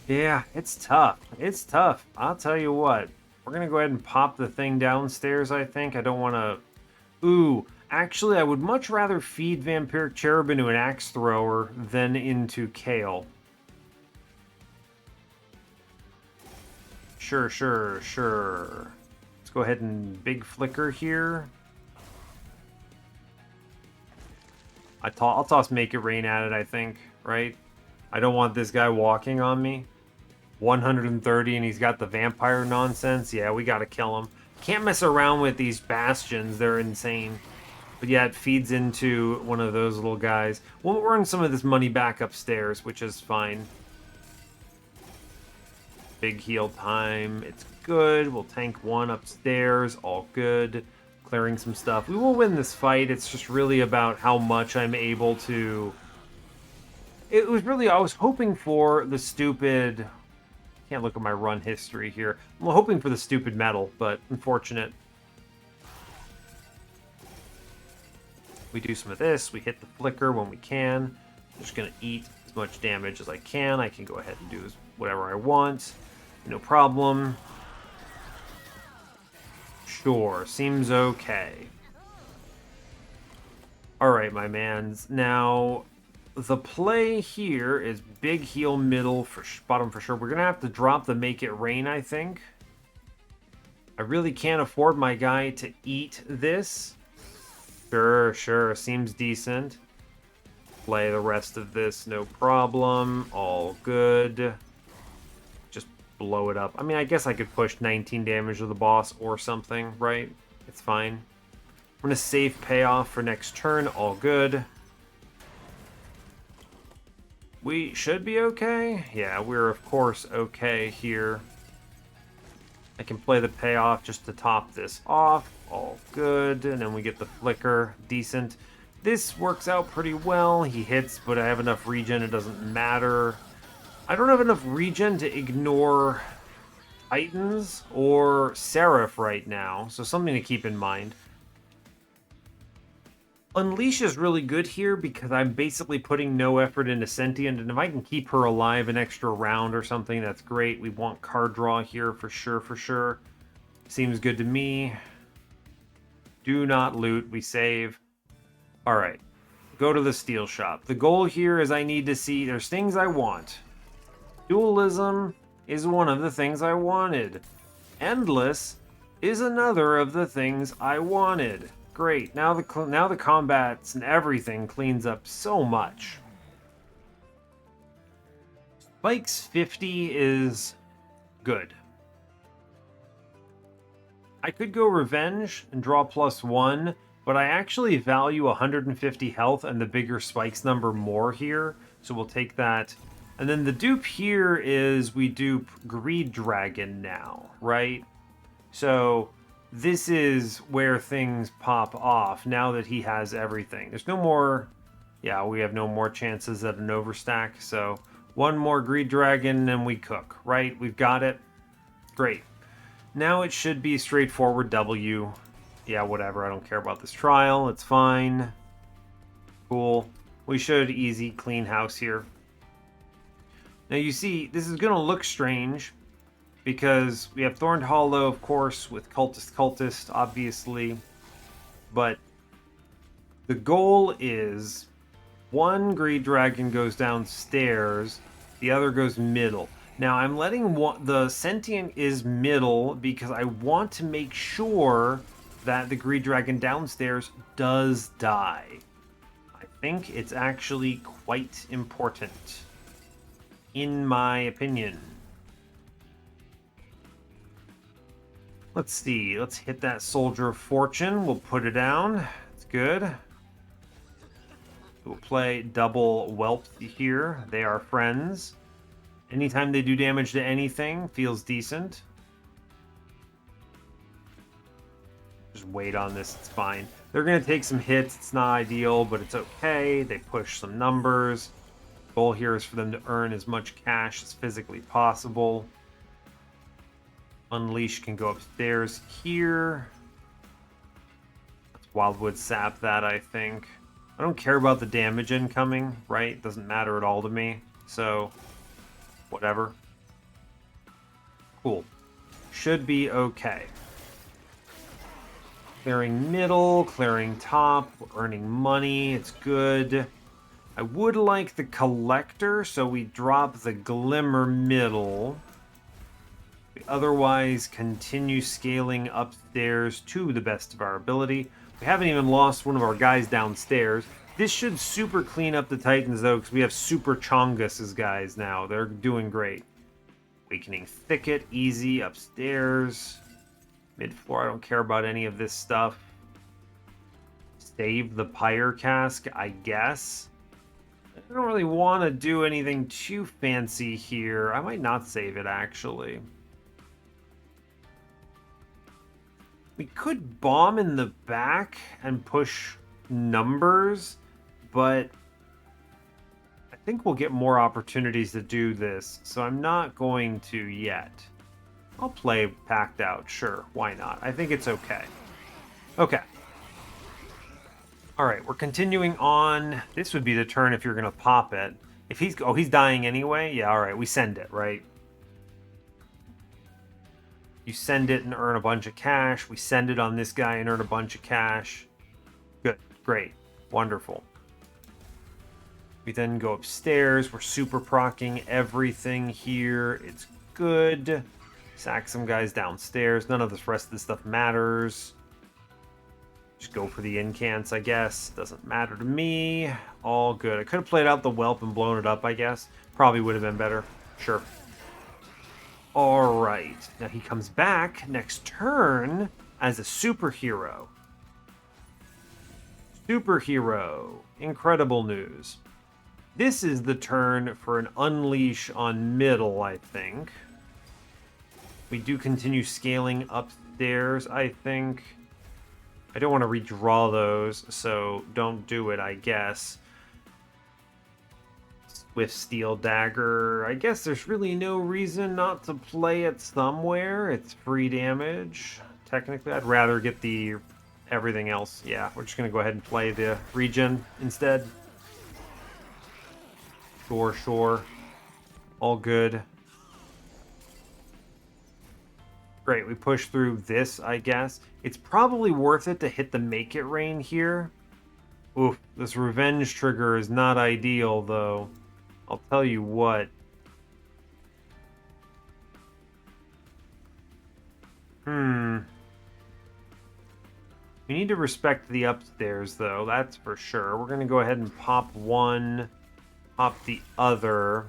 Yeah, it's tough. It's tough. I'll tell you what. We're going to go ahead and pop the thing downstairs, I think. I don't want to... Ooh, actually, I would much rather feed Vampiric Cherub into an Axe Thrower than into Kale. Sure. Let's go ahead and big flicker here. I'll toss Make It Rain at it, I think, right? I don't want this guy walking on me. 130 and he's got the vampire nonsense. Yeah, we gotta kill him. Can't mess around with these bastions. They're insane. But yeah, it feeds into one of those little guys. We'll earn some of this money back upstairs, which is fine. Big heal time. It's good. We'll tank one upstairs. All good. Clearing some stuff. We will win this fight. It's just really about how much I'm able to... It was really... I was hoping for the stupid... can't look at my run history here. I'm hoping for the stupid metal, but unfortunate. We do some of this. We hit the flicker when we can. I'm just going to eat as much damage as I can. I can go ahead and do whatever I want. No problem. Sure, seems okay. Alright, my mans. Now, the play here is big heal middle for bottom for sure. We're going to have to drop the Make It Rain, I think. I really can't afford my guy to eat this. Sure. Seems decent. Play the rest of this, no problem. All good. Just blow it up. I mean, I guess I could push 19 damage to the boss or something, right? It's fine. I'm going to save payoff for next turn. All good. We should be okay. Yeah, we're of course okay here. I can play the payoff just to top this off. All good. And then we get the flicker. Decent. This works out pretty well. He hits, but I have enough regen. It doesn't matter. I don't have enough regen to ignore Titans or Seraph right now. So something to keep in mind. Unleash is really good here because I'm basically putting no effort into Sentient, and if I can keep her alive an extra round or something, that's great. We want card draw here for sure. Seems good to me. Do not loot. We save. Alright. Go to the steel shop. The goal here is I need to see... There's things I want. Dualism is one of the things I wanted. Endless is another of the things I wanted. Great. Now the combats and everything cleans up so much. Spikes 50 is good. I could go Revenge and draw +1, but I actually value 150 health and the bigger Spikes number more here, so we'll take that. And then the dupe here is we dupe Greed Dragon now, right? So this is where things pop off now that he has everything. There's no more... Yeah, we have no more chances at an overstack, so one more Greed Dragon and we cook, right? We've got it. Great. Now it should be straightforward W. Yeah, whatever. I don't care about this trial. It's fine. Cool. We should easy clean house here. Now you see, this is going to look strange because we have Thorned Hollow, of course, with Cultist, obviously. But the goal is one Greed Dragon goes downstairs, the other goes middle. Now I'm letting the Sentient is middle because I want to make sure that the Greed Dragon downstairs does die. I think it's actually quite important, in my opinion. Let's see. Let's hit that Soldier of Fortune. We'll put it down. It's good. We'll play double Whelp here. They are friends. Anytime they do damage to anything, feels decent. Just wait on this. It's fine. They're going to take some hits. It's not ideal, but it's okay. They push some numbers. Goal here is for them to earn as much cash as physically possible. Unleash can go upstairs here. Let's Wildwood Sap that, I think. I don't care about the damage incoming, right? Doesn't matter at all to me. So, whatever. Cool. Should be okay. Clearing middle, clearing top, we're earning money. It's good. I would like the Collector, so we drop the Glimmer middle. We otherwise continue scaling upstairs to the best of our ability. We haven't even lost one of our guys downstairs. This should super clean up the Titans, though, because we have Super Chongus' guys now. They're doing great. Awakening Thicket, easy, upstairs. Mid-floor, I don't care about any of this stuff. Save the Pyre Cask, I guess. I don't really want to do anything too fancy here. I might not save it, actually. We could bomb in the back and push numbers, but I think we'll get more opportunities to do this, so I'm not going to yet. I'll play Packed Out, sure, why not? I think it's okay. Okay. Alright, we're continuing on. This would be the turn if you're going to pop it. If he's... Oh, he's dying anyway? Yeah, alright, we send it, right? You send it and earn a bunch of cash. We send it on this guy and earn a bunch of cash. Good, great, wonderful. We then go upstairs. We're super procking everything here. It's good. Sack some guys downstairs. None of the rest of this stuff matters. Just go for the incants, I guess. Doesn't matter to me. All good. I could have played out the whelp and blown it up, I guess. Probably would have been better. Sure. All right. Now he comes back next turn as a superhero. Superhero. Incredible news. This is the turn for an unleash on middle, I think. We do continue scaling upstairs, I think. I don't want to redraw those, so don't do it, I guess. With Steel Dagger, I guess there's really no reason not to play it somewhere. It's free damage. Technically, I'd rather get the everything else. Yeah, we're just going to go ahead and play the regen instead. Sure. All good. Great, we push through this, I guess. It's probably worth it to hit the Make It Rain here. Oof, this revenge trigger is not ideal, though. I'll tell you what. We need to respect the upstairs, though, that's for sure. We're going to go ahead and pop one, pop the other.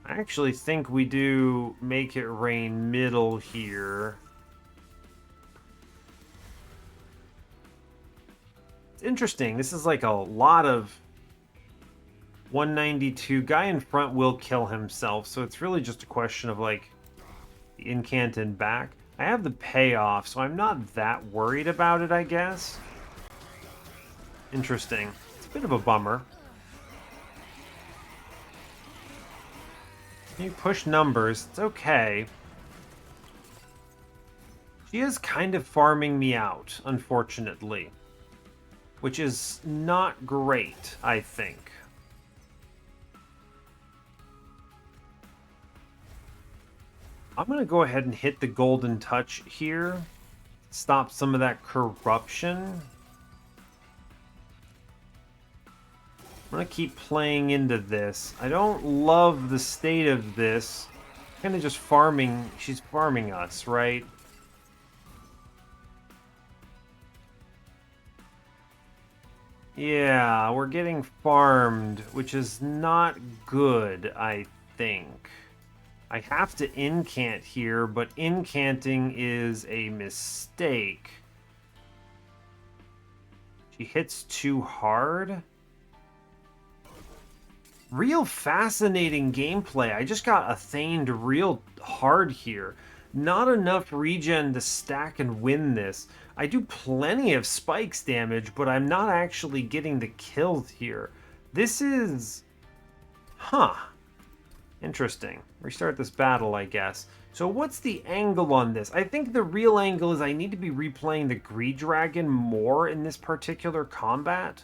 I actually think we do Make It Rain middle here. It's interesting. This is like a lot of 192. Guy in front will kill himself, so it's really just a question of like the incant and back. I have the payoff, so I'm not that worried about it, I guess. Interesting. It's a bit of a bummer. You push numbers, it's okay. She is kind of farming me out, unfortunately. Which is not great, I think. I'm going to go ahead and hit the golden touch here. Stop some of that corruption. I'm going to keep playing into this. I don't love the state of this. Kind of just farming. She's farming us, right? Yeah, we're getting farmed, which is not good, I think. I have to incant here, but incanting is a mistake. She hits too hard. Real fascinating gameplay. I just got Athaned real hard here. Not enough regen to stack and win this. I do plenty of spikes damage, but I'm not actually getting the kills here. This is... Huh. Interesting. Restart this battle, I guess. So what's the angle on this? I think the real angle is I need to be replaying the Greed Dragon more in this particular combat.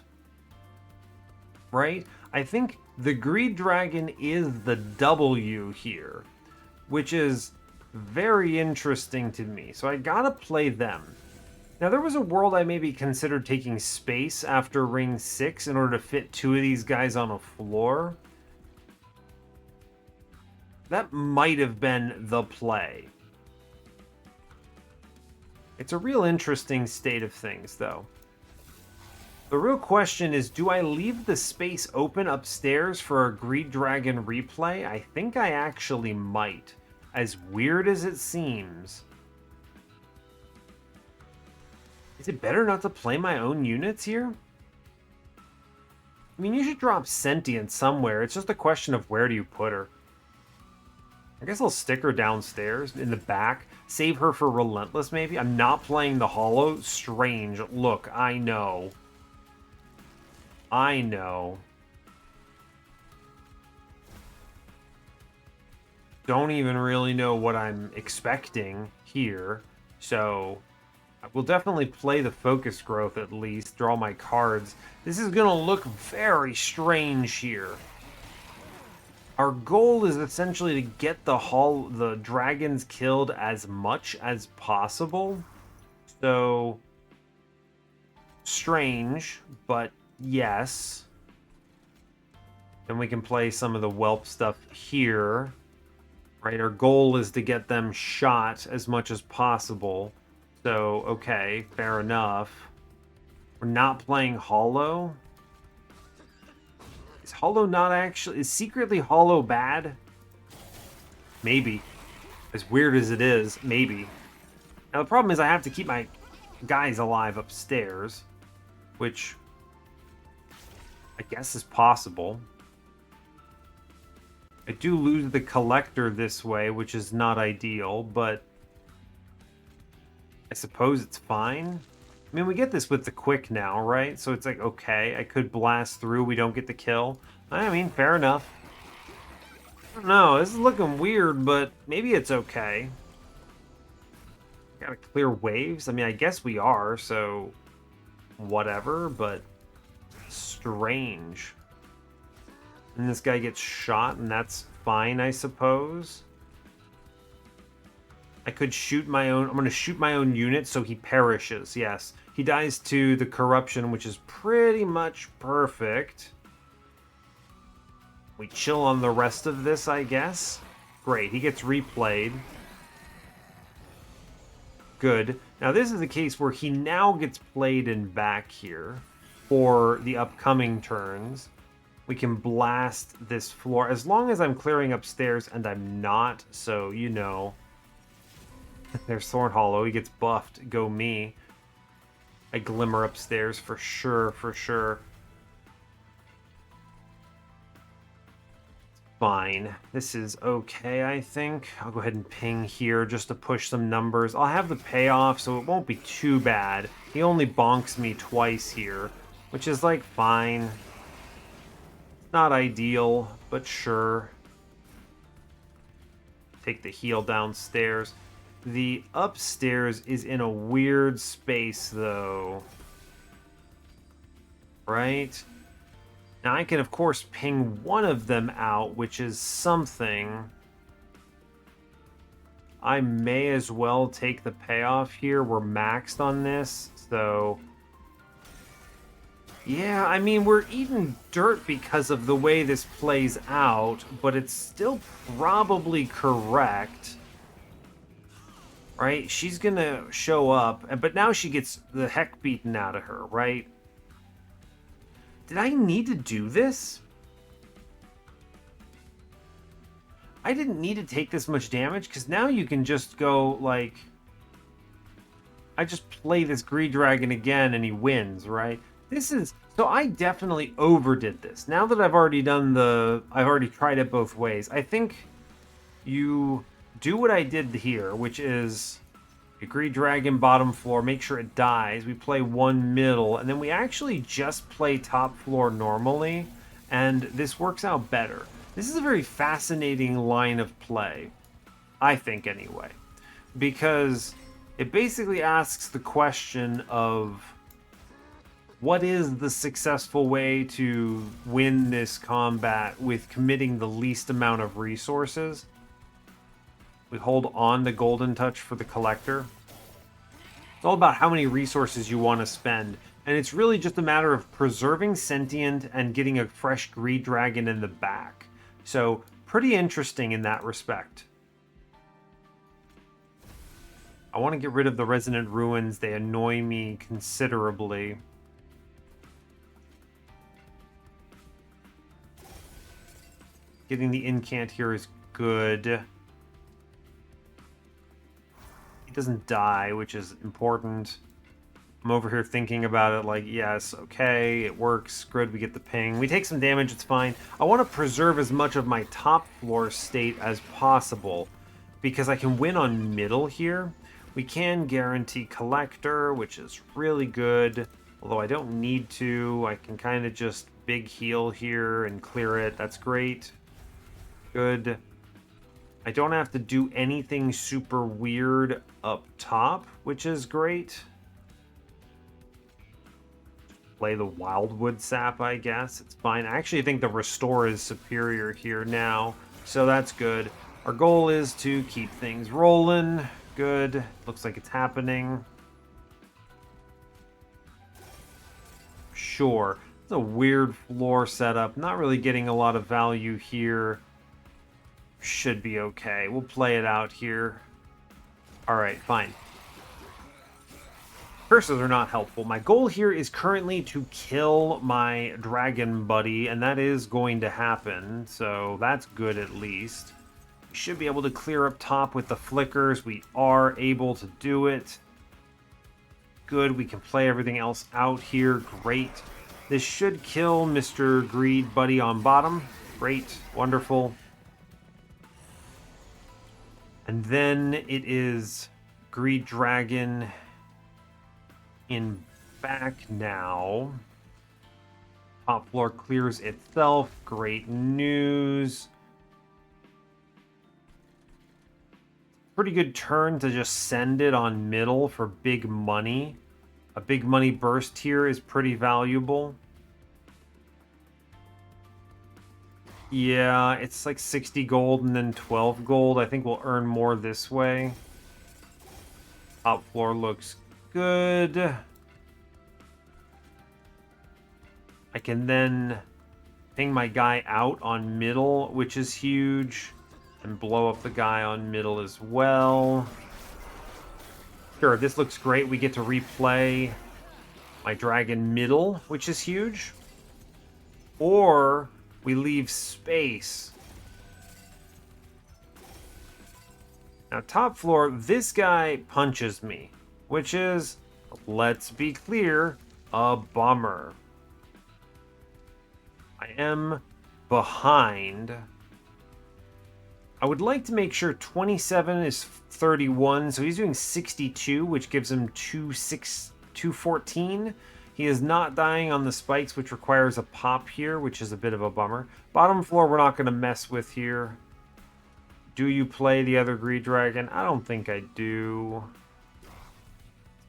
Right? I think the Greed Dragon is the W here, which is very interesting to me. So I gotta play them. Now there was a world I maybe considered taking space after Ring 6 in order to fit two of these guys on a floor. That might have been the play. It's a real interesting state of things, though. The real question is, do I leave the space open upstairs for a Greed Dragon replay? I think I actually might. As weird as it seems. Is it better not to play my own units here? I mean, you should drop Sentient somewhere. It's just a question of where do you put her. I guess I'll stick her downstairs in the back. Save her for Relentless, maybe? I'm not playing the Hollow. Strange. Look, I know. I know. don't even really know what I'm expecting here. So I will definitely play the focus growth at least, draw my cards. This is going to look very strange here. Our goal is essentially to get the dragons killed as much as possible. So strange, but yes. Then we can play some of the whelp stuff here. Right, our goal is to get them shot as much as possible. So, okay, fair enough. We're not playing Hollow. Is Hollow not actually... Is secretly Hollow bad? Maybe. As weird as it is, maybe. Now, the problem is I have to keep my guys alive upstairs, which I guess is possible. I do lose the collector this way, which is not ideal, but I suppose it's fine. I mean, we get this with the quick now, right? So it's like, okay, I could blast through, we don't get the kill. I mean, fair enough. I don't know, this is looking weird, but maybe it's okay. Gotta clear waves? I mean, I guess we are, so whatever, but strange. And this guy gets shot, and that's fine, I suppose. I could shoot my own... I'm going to shoot my own unit so he perishes, yes. He dies to the corruption, which is pretty much perfect. We chill on the rest of this, I guess. Great, he gets replayed. Good. Now, this is the case where he now gets played in back here for the upcoming turns. We can blast this floor as long as I'm clearing upstairs, and I'm not, so you know. There's Thorned Hollow. He gets buffed. Go me. I glimmer upstairs for sure, for sure. Fine. This is okay, I think. I'll go ahead and ping here just to push some numbers. I'll have the payoff, so it won't be too bad. He only bonks me twice here, which is, like, fine. Not ideal, but sure. Take the heal downstairs. The upstairs is in a weird space, though. Right? Now, I can, of course, ping one of them out, which is something. I may as well take the payoff here. We're maxed on this, so... Yeah, I mean, we're eating dirt because of the way this plays out, but it's still probably correct. Right? She's gonna show up, but now she gets the heck beaten out of her, right? Did I need to do this? I didn't need to take this much damage, because now you can just go, like... I just play this Greed Dragon again, and he wins, right? This is... So I definitely overdid this. Now that I've already done the... I've already tried it both ways. I think you do what I did here, which is... You Greed Dragon bottom floor, make sure it dies. We play one middle, and then we actually just play top floor normally, and this works out better. This is a very fascinating line of play, I think anyway, because it basically asks the question of what is the successful way to win this combat with committing the least amount of resources. We hold on to Golden Touch for the Collector. It's all about how many resources you want to spend. And it's really just a matter of preserving Sentient and getting a fresh Greed Dragon in the back. So, pretty interesting in that respect. I want to get rid of the Resonant Ruins. They annoy me considerably. Getting the incant here is good. He doesn't die, which is important. I'm over here thinking about it like, yes, okay, it works, good, we get the ping. We take some damage, it's fine. I want to preserve as much of my top floor state as possible, because I can win on middle here. We can guarantee Collector, which is really good, although I don't need to. I can kind of just big heal here and clear it. That's great. Good. I don't have to do anything super weird up top, which is great. Play the Wildwood Sap, I guess. It's fine. I actually think the Restore is superior here now, so that's good. Our goal is to keep things rolling. Good. Looks like it's happening. Sure. It's a weird floor setup. Not really getting a lot of value here. Should be okay. We'll play it out here. Alright, fine. Curses are not helpful. My goal here is currently to kill my dragon buddy, and that is going to happen, so that's good at least. We should be able to clear up top with the flickers. We are able to do it. Good, we can play everything else out here. Great. This should kill Mr. Greed Buddy on bottom. Great, wonderful. And then it is Greed Dragon in back now. Top floor clears itself. Great news. Pretty good turn to just send it on middle for big money. A big money burst here is pretty valuable. Yeah, it's like 60 gold and then 12 gold. I think we'll earn more this way. Top floor looks good. I can then ping my guy out on middle, which is huge, and blow up the guy on middle as well. Sure, this looks great. We get to replay my dragon middle, which is huge. Or we leave space. Now, top floor, this guy punches me, which is, let's be clear, a bummer. I am behind. I would like to make sure 27 is 31, so he's doing 62, which gives him 214. He is not dying on the spikes, which requires a pop here, which is a bit of a bummer. Bottom floor, we're not going to mess with here. Do you play the other Greed Dragon? I don't think I do.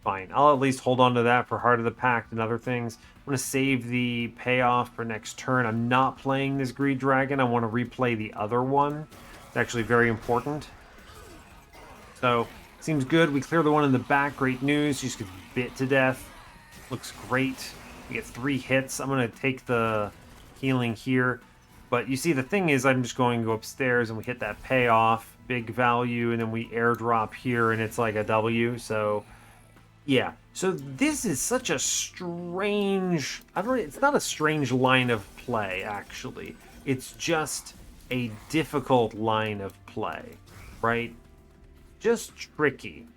Fine. I'll at least hold on to that for Heart of the Pact and other things. I'm going to save the payoff for next turn. I'm not playing this Greed Dragon. I want to replay the other one. It's actually very important. So, seems good. We clear the one in the back. Great news. She just gets bit to death. Looks great. We get 3 hits. I'm going to take the healing here. But you see, the thing is, I'm just going to go upstairs and we hit that payoff. Big value. And then we airdrop here and it's like a W. So, yeah. So this is such a strange... it's not a strange line of play, actually. It's just a difficult line of play, right? Just tricky.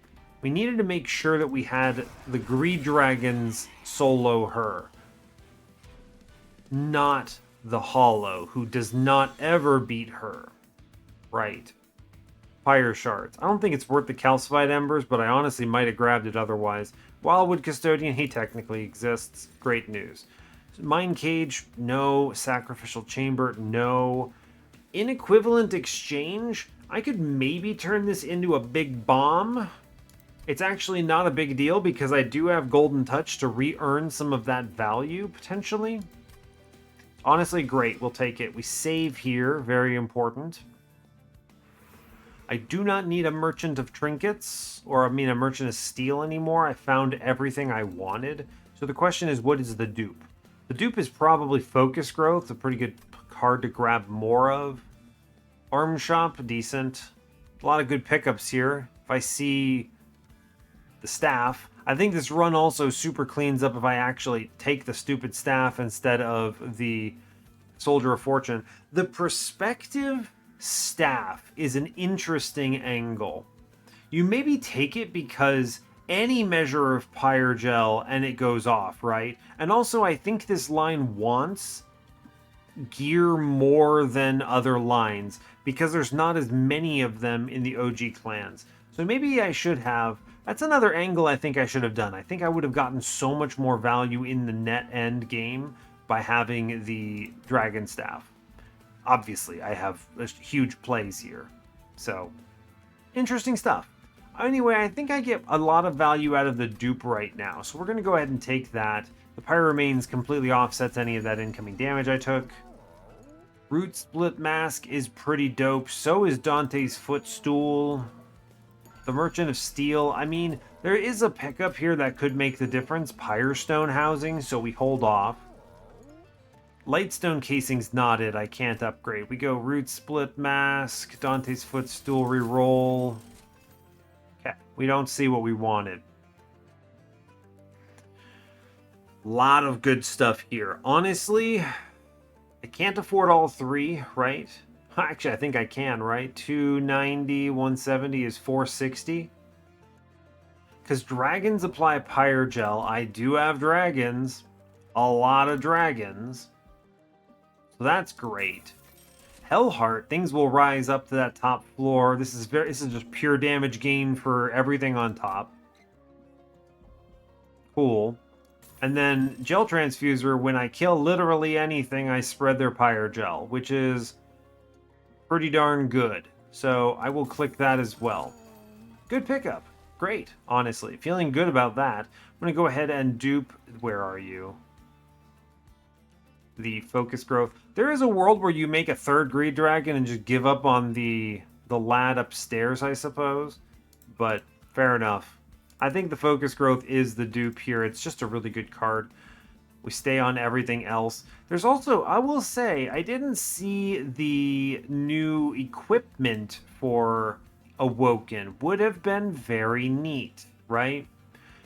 We needed to make sure that we had the Greed Dragons solo her. Not the Hollow, who does not ever beat her. Right. Pyre Shards. I don't think it's worth the Calcified Embers, but I honestly might have grabbed it otherwise. Wildwood Custodian, he technically exists. Great news. Mind Cage, no. Sacrificial Chamber, no. Inequivalent Exchange, I could maybe turn this into a big bomb. It's actually not a big deal because I do have Golden Touch to re-earn some of that value, potentially. Honestly, great. We'll take it. We save here. Very important. I do not need a Merchant of Trinkets, or I mean a Merchant of Steel anymore. I found everything I wanted. So the question is, what is the dupe? The dupe is probably Focus Growth, a pretty good card to grab more of. Arm Shop, decent. A lot of good pickups here. If I see the staff, I think this run also super cleans up if I actually take the stupid staff instead of the Soldier of Fortune. The perspective staff is an interesting angle. You maybe take it because any measure of Pyre Gel and it goes off, right? And also I think this line wants gear more than other lines because there's not as many of them in the OG clans. So maybe I should have... That's another angle I think I should have done. I think I would have gotten so much more value in the net end game by having the Dragon Staff. Obviously, I have huge plays here. So, interesting stuff. Anyway, I think I get a lot of value out of the dupe right now, so we're going to go ahead and take that. The Pyre remains completely offsets any of that incoming damage I took. Root Split Mask is pretty dope. So is Dante's Footstool. The Merchant of Steel. I mean, there is a pickup here that could make the difference. Pyrestone housing, so we hold off. Lightstone casing's not it. I can't upgrade. We go Root Split Mask, Dante's Footstool reroll. Okay, we don't see what we wanted. Lot of good stuff here. Honestly, I can't afford all three, right? Actually, I think I can, right? 290, 170 is 460. Because dragons apply Pyre Gel. I do have dragons. A lot of dragons. So that's great. Hellheart, things will rise up to that top floor. This is just pure damage gain for everything on top. Cool. And then Gel Transfuser, when I kill literally anything, I spread their Pyre Gel, which is pretty darn good. So I will click that as well. Good pickup. Great, honestly. Feeling good about that. I'm going to go ahead and dupe... Where are you? The Focus Growth. There is a world where you make a third Greed Dragon and just give up on the lad upstairs, I suppose. But fair enough. I think the Focus Growth is the dupe here. It's just a really good card. We stay on everything else. There's also, I will say, I didn't see the new equipment for Awoken. Would have been very neat, right?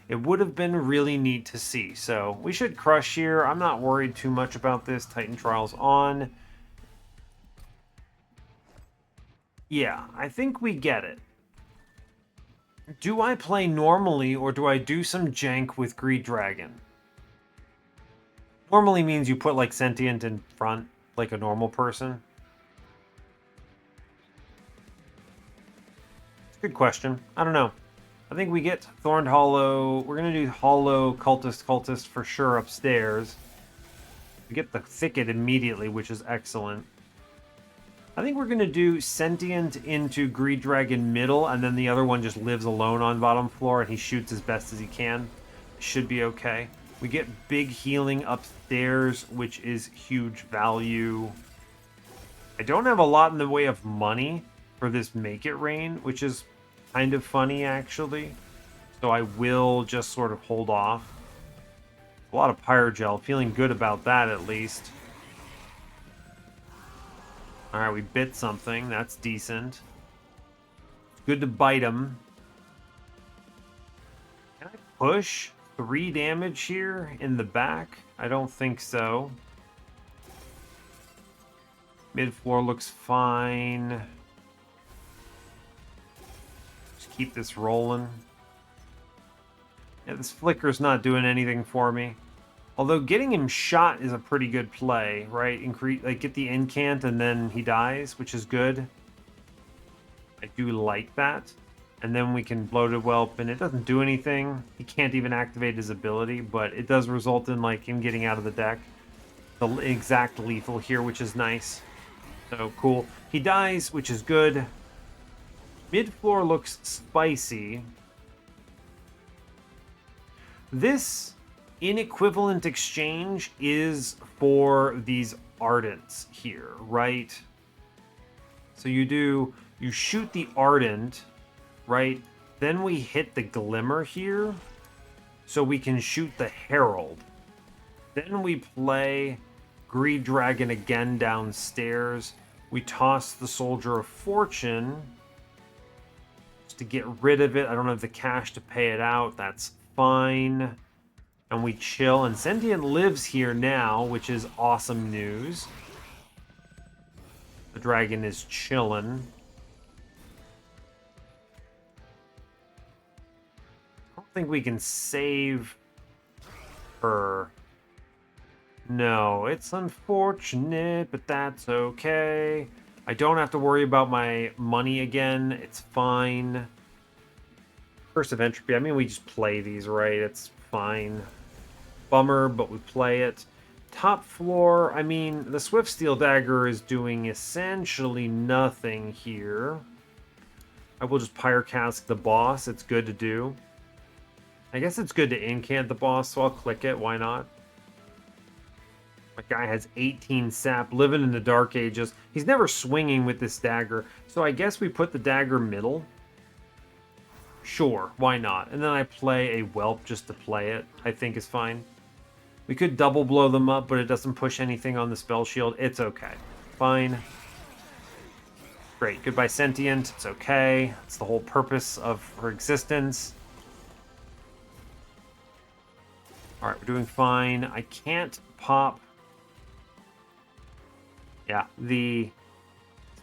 It would have been really neat to see. So we should crush here. I'm not worried too much about this. Titan Trials on. Yeah, I think we get it. Do I play normally or do I do some jank with Greed Dragon? Normally means you put like Sentient in front, like a normal person. Good question. I don't know. I think we get Thorned Hollow. We're going to do Hollow Cultist for sure upstairs. We get the Thicket immediately, which is excellent. I think we're going to do Sentient into Greed Dragon middle, and then the other one just lives alone on bottom floor, and he shoots as best as he can. Should be okay. We get big healing upstairs, which is huge value. I don't have a lot in the way of money for this Make It Rain, which is kind of funny, actually. So I will just sort of hold off. A lot of Pyre Gel. Feeling good about that, at least. Alright, we bit something. That's decent. It's good to bite him. Can I push 3 damage here in the back? I don't think so. Mid-floor looks fine. Just keep this rolling. Yeah, this flicker's not doing anything for me. Although getting him shot is a pretty good play, right? Increase, like, get the incant and then he dies, which is good. I do like that. And then we can bloat it whelp, and it doesn't do anything. He can't even activate his ability, but it does result in like him getting out of the deck. The exact lethal here, which is nice. So cool. He dies, which is good. Mid-floor looks spicy. This inequivalent exchange is for these Ardents here, right? So you shoot the Ardent, right? Then we hit the Glimmer here, so we can shoot the Herald. Then we play Greed Dragon again downstairs. We toss the Soldier of Fortune just to get rid of it. I don't have the cash to pay it out. That's fine. And we chill. And Sentient lives here now, which is awesome news. The dragon is chilling. I don't think we can save her. No, it's unfortunate, but that's okay. I don't have to worry about my money again. It's fine. Curse of Entropy. I mean, we just play these, right? It's fine. Bummer, but we play it. Top floor, I mean, the Swift Steel Dagger is doing essentially nothing here. I will just Pyre Cask the boss. It's good to do. I guess it's good to incant the boss, so I'll click it. Why not? My guy has 18 sap, living in the Dark Ages. He's never swinging with this dagger, so I guess we put the dagger middle. Sure, why not? And then I play a Whelp just to play it, I think is fine. We could double blow them up, but it doesn't push anything on the spell shield. It's okay. Fine. Great. Goodbye, Sentient. It's okay. It's the whole purpose of her existence. Alright, we're doing fine. I can't pop... Yeah,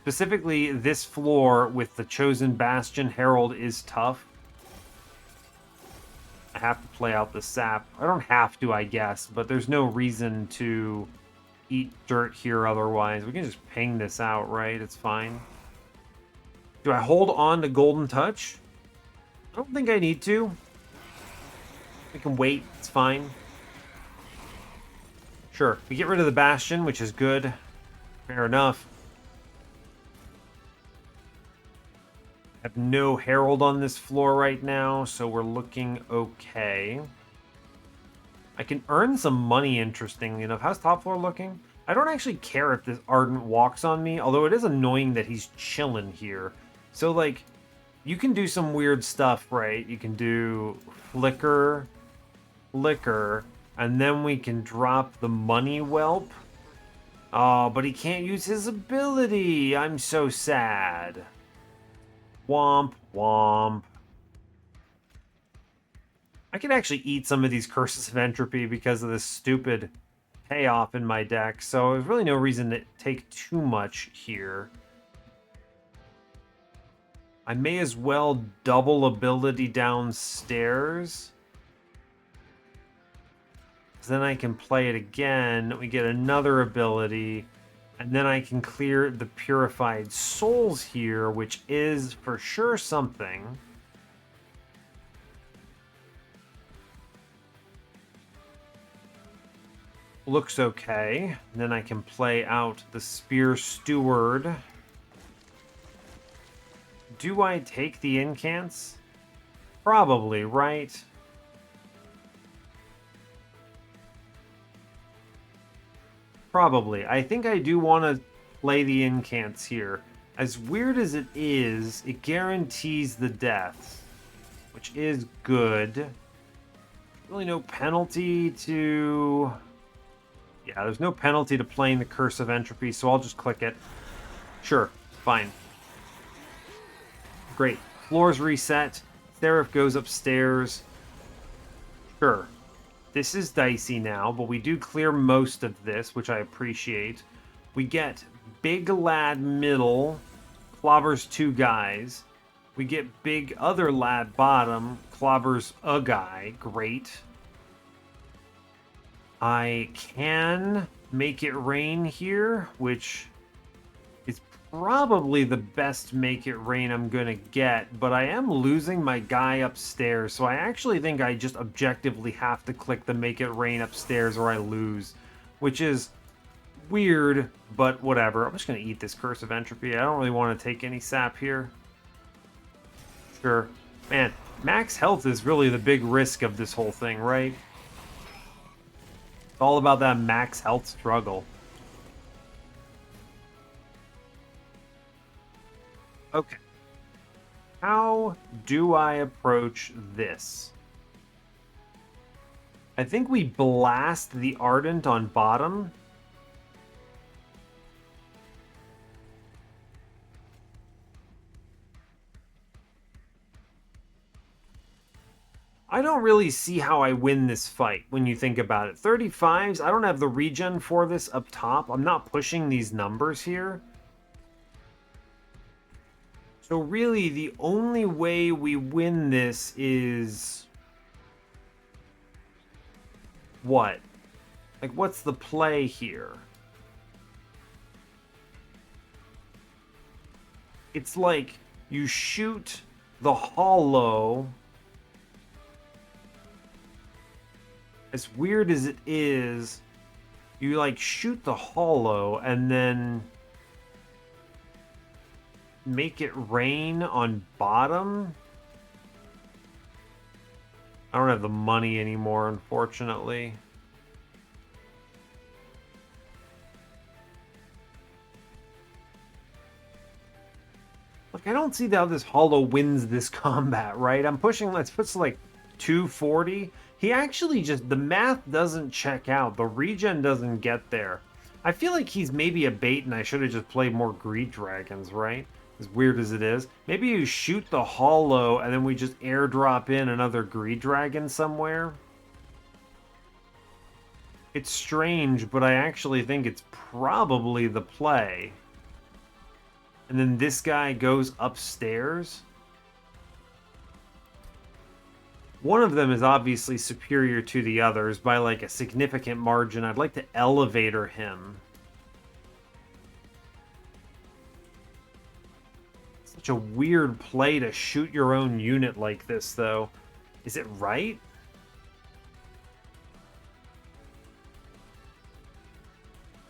specifically, this floor with the Chosen Bastion Herald is tough. I have to play out the sap. I don't have to, I guess, but there's no reason to eat dirt here otherwise. We can just ping this out, right? It's fine. Do I hold on to Golden Touch? I don't think I need to. We can wait. It's fine. Sure. We get rid of the Bastion, which is good. Fair enough. I have no Herald on this floor right now, so we're looking okay. I can earn some money, interestingly enough. How's top floor looking? I don't actually care if this Ardent walks on me, although it is annoying that he's chilling here. So, like, you can do some weird stuff, right? You can do Flicker, and then we can drop the Money Whelp. Oh, but he can't use his ability. I'm so sad. Womp, womp. I can actually eat some of these Curses of Entropy because of this stupid payoff in my deck, so there's really no reason to take too much here. I may as well double ability downstairs. Then I can play it again. We get another ability. And then I can clear the Purified Souls here, which is for sure something. Looks okay. And then I can play out the Spear Steward. Do I take the incants? Probably, right? Probably. I think I do want to play the incants here. As weird as it is, it guarantees the deaths, which is good. Really no penalty to... Yeah, there's no penalty to playing the Curse of Entropy, so I'll just click it. Sure, fine. Great. Floor's reset. Seraph goes upstairs. Sure. This is dicey now, but we do clear most of this, which I appreciate. We get Big Lad Middle, clobbers 2 guys. We get Big Other Lad Bottom, clobbers a guy. Great. I can make it rain here, which is probably the best make it rain I'm gonna get, but I am losing my guy upstairs, so I actually think I just objectively have to click the make it rain upstairs or I lose, which is weird, but whatever. I'm just gonna eat this Curse of Entropy. I don't really want to take any sap here. Sure. Man, max health is really the big risk of this whole thing, right? It's all about that max health struggle. Okay. How do I approach this? I think we blast the Ardent on bottom. I don't really see how I win this fight when you think about it. 35s, I don't have the regen for this up top. I'm not pushing these numbers here. So really, the only way we win this is... What? Like, what's the play here? It's like you shoot the hollow. As weird as it is, you like shoot the hollow and then make it rain on bottom. I don't have the money anymore, unfortunately. Look, I don't see how this Hollow wins this combat, right? I'm pushing, let's put like 240. He actually just, the math doesn't check out. The regen doesn't get there. I feel like he's maybe a bait and I should have just played more Greed Dragons, right? As weird as it is. Maybe you shoot the Hollow and then we just airdrop in another Greed Dragon somewhere. It's strange, but I actually think it's probably the play. And then this guy goes upstairs. One of them is obviously superior to the others by like a significant margin. I'd like to elevator him. Such a weird play to shoot your own unit like this, though. Is it right?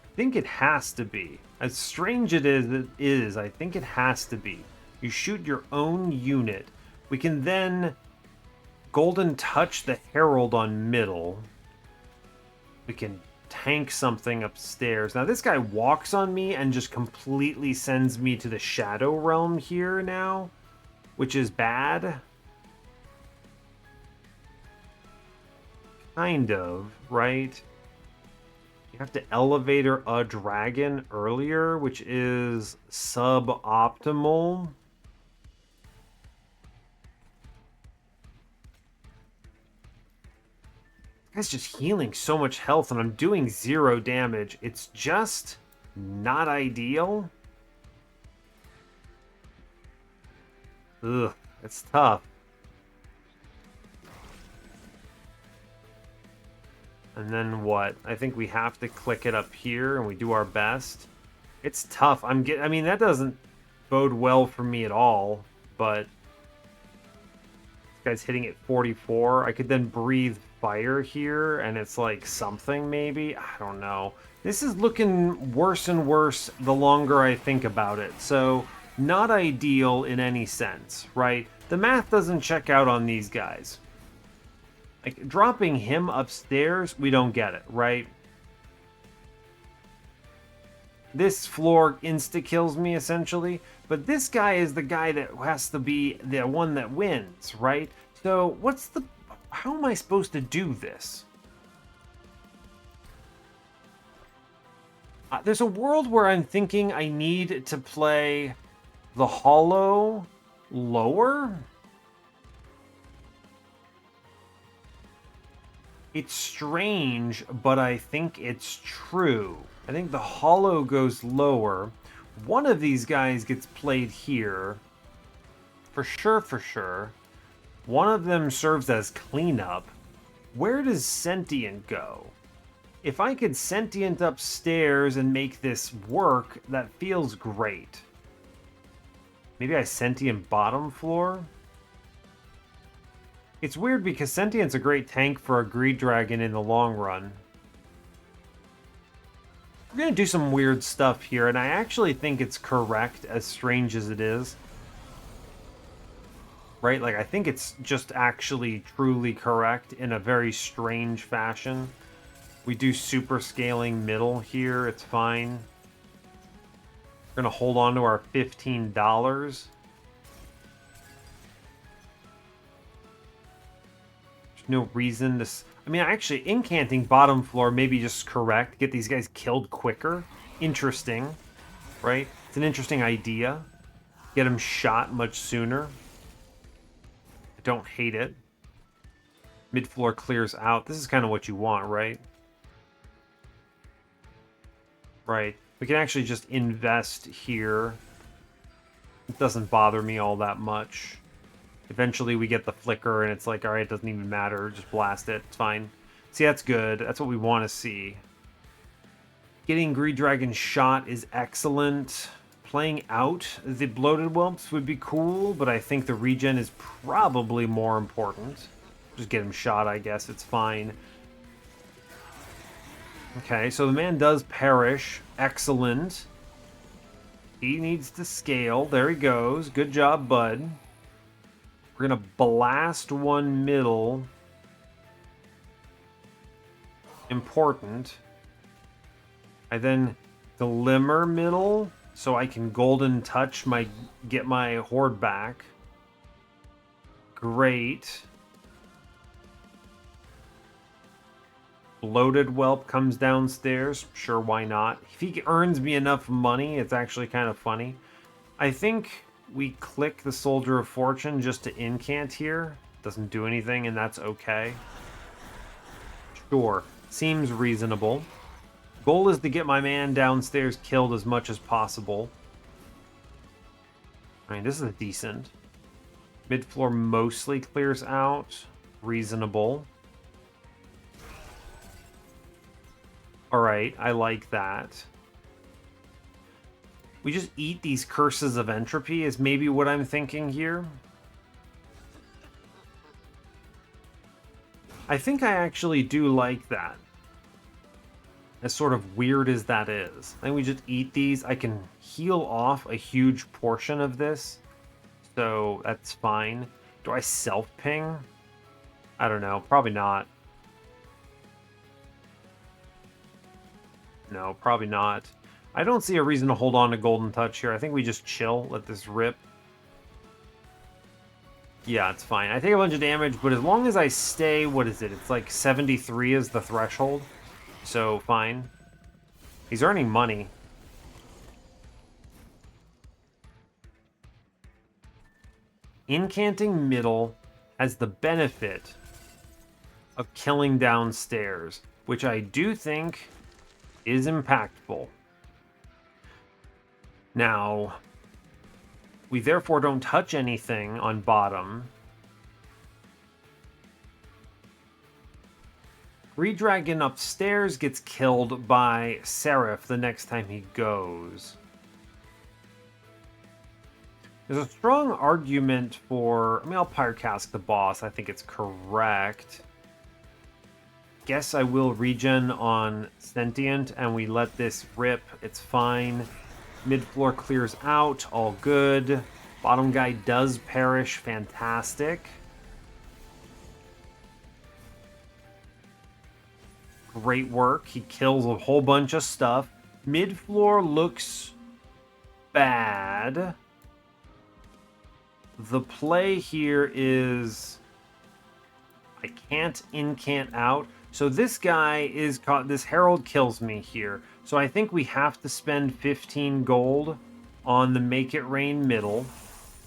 I think it has to be. As strange it is, I think it has to be. You shoot your own unit. We can then Golden Touch the Herald on middle. We can tank something upstairs. Now this guy walks on me and just completely sends me to the Shadow Realm here now, which is bad. Kind of, right? You have to elevator a dragon earlier, which is suboptimal. Guy's just healing so much health and I'm doing 0 damage. It's just not ideal. Ugh, it's tough. And then what? I think we have to click it up here and we do our best. It's tough. I mean, that doesn't bode well for me at all, but this guy's hitting at 44. I could then breathe fire here and it's like something maybe. I don't know. This is looking worse and worse the longer I think about it. So not ideal in any sense, right? The math doesn't check out on these guys. Like, dropping him upstairs, we don't get it, right? This floor insta-kills me, essentially. But this guy is the guy that has to be the one that wins, right? So, how am I supposed to do this? There's a world where I'm thinking I need to play the Hollow lower. It's strange, but I think it's true. I think the Hollow goes lower. One of these guys gets played here. For sure, for sure. One of them serves as cleanup. Where does Sentient go? If I could Sentient upstairs and make this work, that feels great. Maybe I Sentient bottom floor? It's weird because Sentient's a great tank for a Greed Dragon in the long run. We're going to do some weird stuff here, and I actually think it's correct, as strange as it is. Right? Like, I think it's just actually truly correct in a very strange fashion. We do super scaling middle here, it's fine. We're going to hold on to our $15. No reason to... I mean, actually, incanting bottom floor maybe just correct. Get these guys killed quicker. Interesting, right? It's an interesting idea. Get them shot much sooner. I don't hate it. Mid-floor clears out. This is kind of what you want, right? Right. We can actually just invest here. It doesn't bother me all that much. Eventually we get the flicker and it's like, alright, it doesn't even matter. Just blast it. It's fine. See, that's good. That's what we want to see. Getting Greed Dragon shot is excellent. Playing out the Bloated Whelps would be cool, but I think the regen is probably more important. Just get him shot, I guess. It's fine. Okay, so the man does perish. Excellent. He needs to scale. There he goes. Good job, bud. We're going to blast one middle. Important. I then glimmer middle so I can golden touch get my horde back. Great. Bloated Whelp comes downstairs. Sure, why not? If he earns me enough money, it's actually kind of funny. I think we click the Soldier of Fortune just to incant here. Doesn't do anything, and that's okay. Sure. Seems reasonable. Goal is to get my man downstairs killed as much as possible. I mean, this is decent. Mid-floor mostly clears out. Reasonable. Alright, I like that. We just eat these curses of entropy is maybe what I'm thinking here. I think I actually do like that. As sort of weird as that is. I think we just eat these. I can heal off a huge portion of this. So that's fine. Do I self-ping? I don't know. Probably not. No, probably not. I don't see a reason to hold on to Golden Touch here. I think we just chill, let this rip. Yeah, it's fine. I take a bunch of damage, but as long as I stay, what is it? It's like 73 is the threshold. So, fine. He's earning money. Incanting middle has the benefit of killing downstairs, which I do think is impactful. Now, we therefore don't touch anything on bottom. Greed Dragon upstairs gets killed by Seraph the next time he goes. There's a strong argument for... I mean, I'll Pyrecast the boss. I think it's correct. Guess I will regen on Sentient, and we let this rip. It's fine. Mid-floor clears out. All good. Bottom guy does perish. Fantastic. Great work. He kills a whole bunch of stuff. Mid-floor looks bad. The play here is I can't incant out. So this guy is caught. This Herald kills me here. So I think we have to spend 15 gold on the Make It Rain middle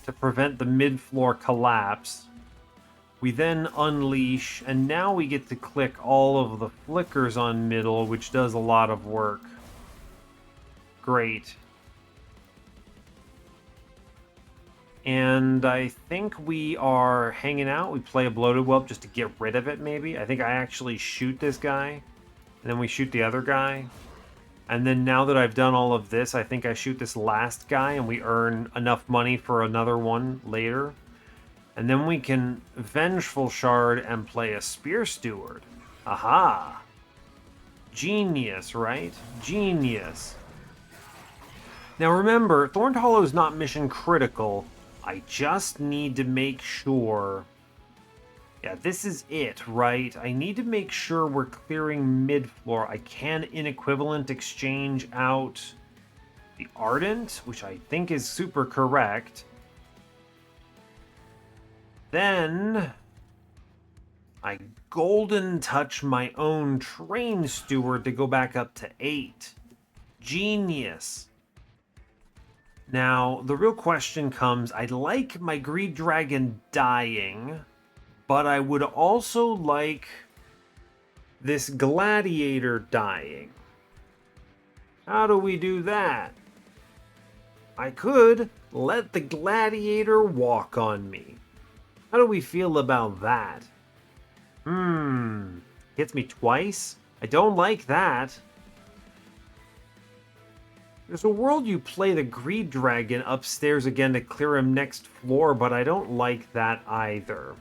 to prevent the mid-floor collapse. We then unleash, and now we get to click all of the flickers on middle, which does a lot of work. Great. And I think we are hanging out. We play a Bloated Whelp just to get rid of it, maybe. I think I actually shoot this guy, and then we shoot the other guy. And then now that I've done all of this, I think I shoot this last guy, and we earn enough money for another one later. And then we can Vengeful Shard and play a Spear Steward. Aha! Genius, right? Genius. Now remember, Thorned Hollow is not mission critical. I just need to make sure... Yeah, this is it, right? I need to make sure we're clearing mid-floor. I can, in equivalent, exchange out the Ardent, which I think is super correct. Then I golden touch my own Train Steward to go back up to 8. Genius. Now, the real question comes, I like my Greed Dragon dying, but I would also like this Gladiator dying. How do we do that? I could let the Gladiator walk on me. How do we feel about that? Hits me twice? I don't like that. There's a world you play the Greed Dragon upstairs again to clear him next floor, but I don't like that either.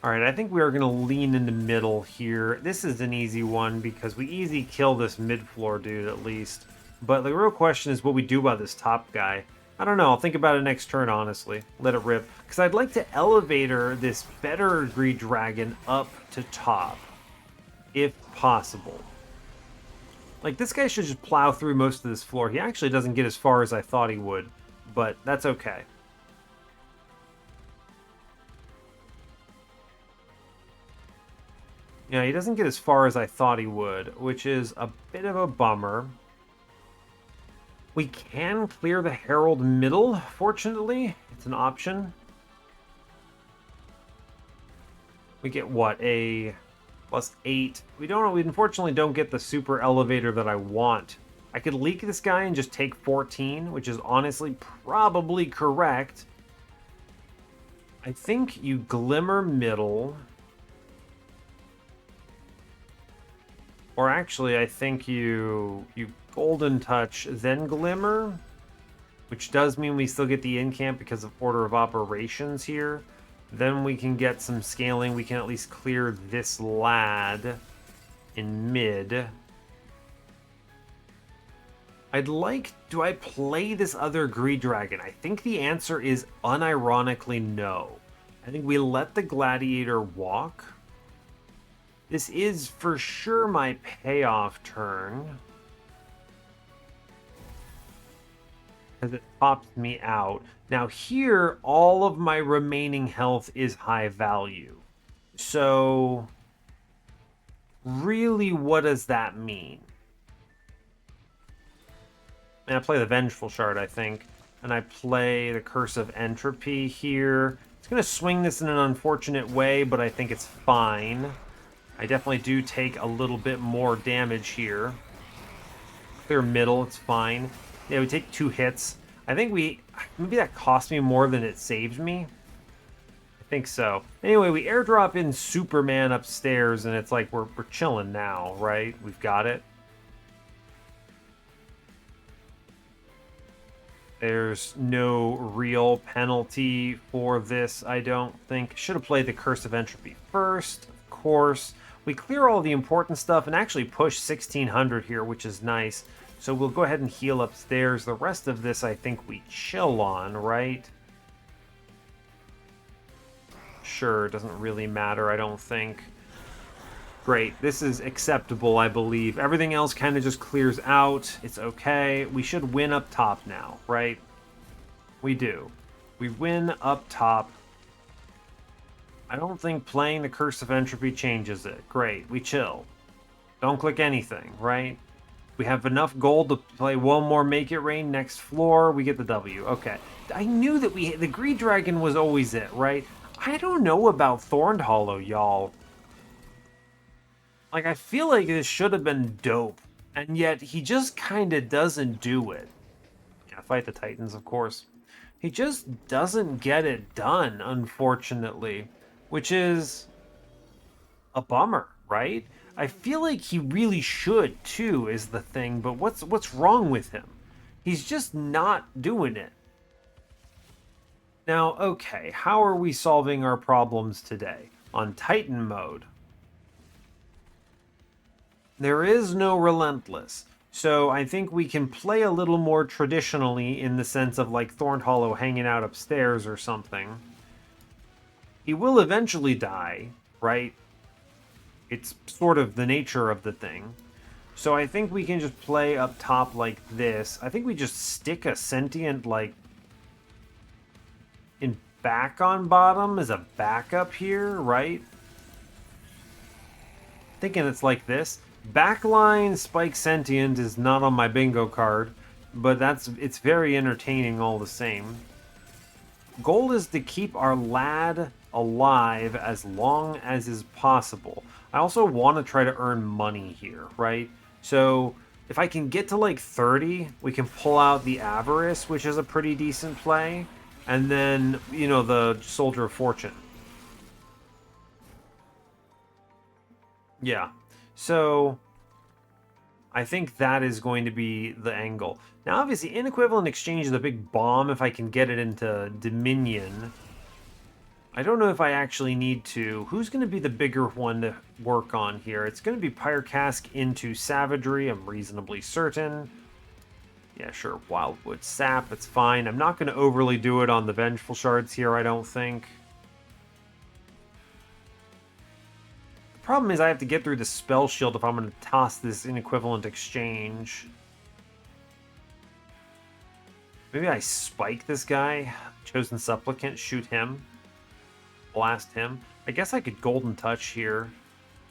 Alright, I think we are going to lean in the middle here. This is an easy one because we easy kill this mid-floor dude at least. But the real question is what we do about this top guy. I don't know. I'll think about it next turn, honestly. Let it rip. Because I'd like to elevator this better Greed Dragon up to top, if possible. Like, this guy should just plow through most of this floor. He actually doesn't get as far as I thought he would, but that's okay. Yeah, he doesn't get as far as I thought he would, which is a bit of a bummer. We can clear the Herald middle, fortunately. It's an option. We get what? A +8. We unfortunately don't get the super elevator that I want. I could leak this guy and just take 14, which is honestly probably correct. I think you glimmer middle. Or actually, I think you golden touch, then glimmer, which does mean we still get the in-camp because of order of operations here. Then we can get some scaling. We can at least clear this lad in mid. Do I play this other Greed Dragon? I think the answer is unironically no. I think we let the Gladiator walk. This is for sure my payoff turn. Because it pops me out. Now here, all of my remaining health is high value. So, really, what does that mean? And I play the Vengeful Shard, I think. And I play the Curse of Entropy here. It's going to swing this in an unfortunate way, but I think it's fine. I definitely do take a little bit more damage here. Clear middle, it's fine. Yeah, we take 2 hits. I think maybe that cost me more than it saved me. I think so. Anyway, we airdrop in Superman upstairs, and it's like we're chilling now, right? We've got it. There's no real penalty for this, I don't think. Should have played the Curse of Entropy first, of course. We clear all the important stuff and actually push 1600 here, which is nice. So we'll go ahead and heal upstairs. The rest of this, I think we chill on, right? Sure, doesn't really matter, I don't think. Great, this is acceptable, I believe. Everything else kind of just clears out. It's okay. We should win up top now, right? We do. We win up top. I don't think playing the Curse of Entropy changes it. Great, we chill. Don't click anything, right? We have enough gold to play one more Make It Rain next floor. We get the W. Okay. I knew that the Greed Dragon was always it, right? I don't know about Thorned Hollow, y'all. Like, I feel like this should have been dope, and yet he just kind of doesn't do it. Yeah, fight the Titans, of course. He just doesn't get it done, unfortunately, which is a bummer, right? I feel like he really should, too, is the thing, but what's wrong with him? He's just not doing it. Now, okay, how are we solving our problems today? On Titan mode, there is no Relentless, so I think we can play a little more traditionally in the sense of like Thorned Hollow hanging out upstairs or something. He will eventually die, right? It's sort of the nature of the thing. So I think we can just play up top like this. I think we just stick a Sentient like in back on bottom as a backup here, right? Thinking it's like this. Backline Spikes Sentient is not on my bingo card, but it's very entertaining all the same. Goal is to keep our lad alive as long as is possible. I also want to try to earn money here, right? So if I can get to like 30, we can pull out the Avarice, which is a pretty decent play, and then, you know, the Soldier of Fortune. Yeah. So I think that is going to be the angle. Now, obviously, Inequivalent Exchange is a big bomb if I can get it into Dominion. I don't know if I actually need to. Who's going to be the bigger one to work on here? It's going to be Pyre Cask into Savagery, I'm reasonably certain. Yeah, sure. Wildwood Sap, it's fine. I'm not going to overly do it on the Vengeful Shards here, I don't think. The problem is I have to get through the Spell Shield if I'm going to toss this inequivalent exchange. Maybe I spike this guy. Chosen Supplicant, shoot him. Blast him. I guess I could Golden Touch here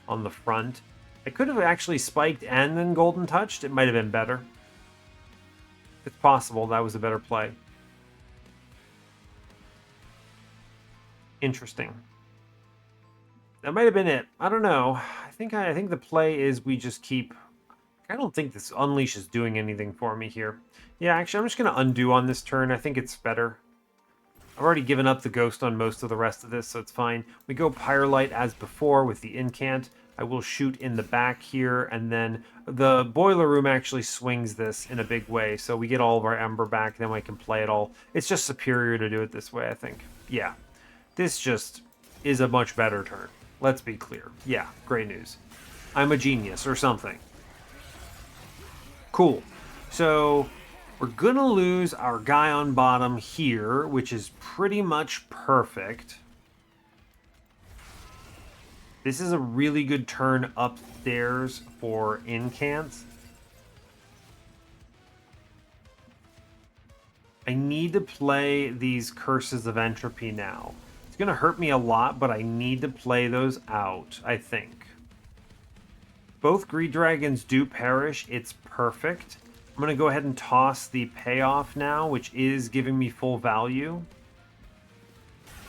on the front. I could have actually spiked and then Golden Touched. It might have been better. It's possible that was a better play. Interesting. That might have been it. I don't know. I think the play is we just keep... I don't think this Unleash is doing anything for me here. Yeah, actually, I'm just going to undo on this turn. I think it's better. I've already given up the Ghost on most of the rest of this, so it's fine. We go Pyrelight as before with the Incant. I will shoot in the back here, and then the Boiler Room actually swings this in a big way, so we get all of our Ember back, then we can play it all. It's just superior to do it this way, I think. Yeah, this just is a much better turn. Let's be clear. Yeah, great news. I'm a genius or something. Cool. So we're going to lose our guy on bottom here, which is pretty much perfect. This is a really good turn upstairs for incants. I need to play these Curses of Entropy now. It's going to hurt me a lot, but I need to play those out, I think. Both Greed Dragons do perish. It's perfect. I'm going to go ahead and toss the payoff now, which is giving me full value.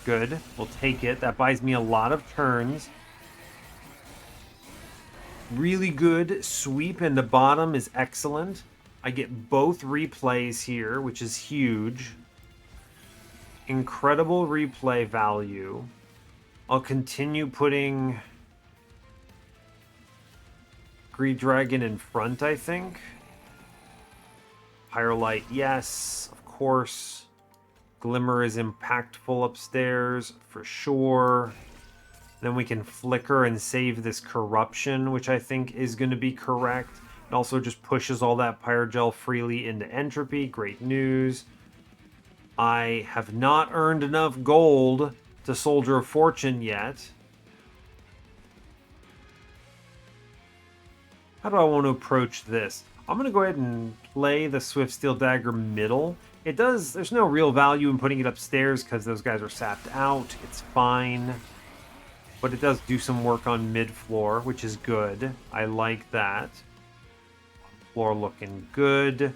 Good. We'll take it. That buys me a lot of turns. Really good sweep in the bottom is excellent. I get both replays here, which is huge. Incredible replay value. I'll continue putting Greed Dragon in front, I think. Pyrelight, yes, of course. Glimmer is impactful upstairs, for sure. Then we can flicker and save this corruption, which I think is going to be correct. It also just pushes all that Pyrogel freely into entropy. Great news. I have not earned enough gold to Soldier of Fortune yet. How do I want to approach this? I'm going to go ahead and play the Swift Steel Dagger middle. There's no real value in putting it upstairs because those guys are sapped out. It's fine. But it does do some work on mid-floor, which is good. I like that. Floor looking good.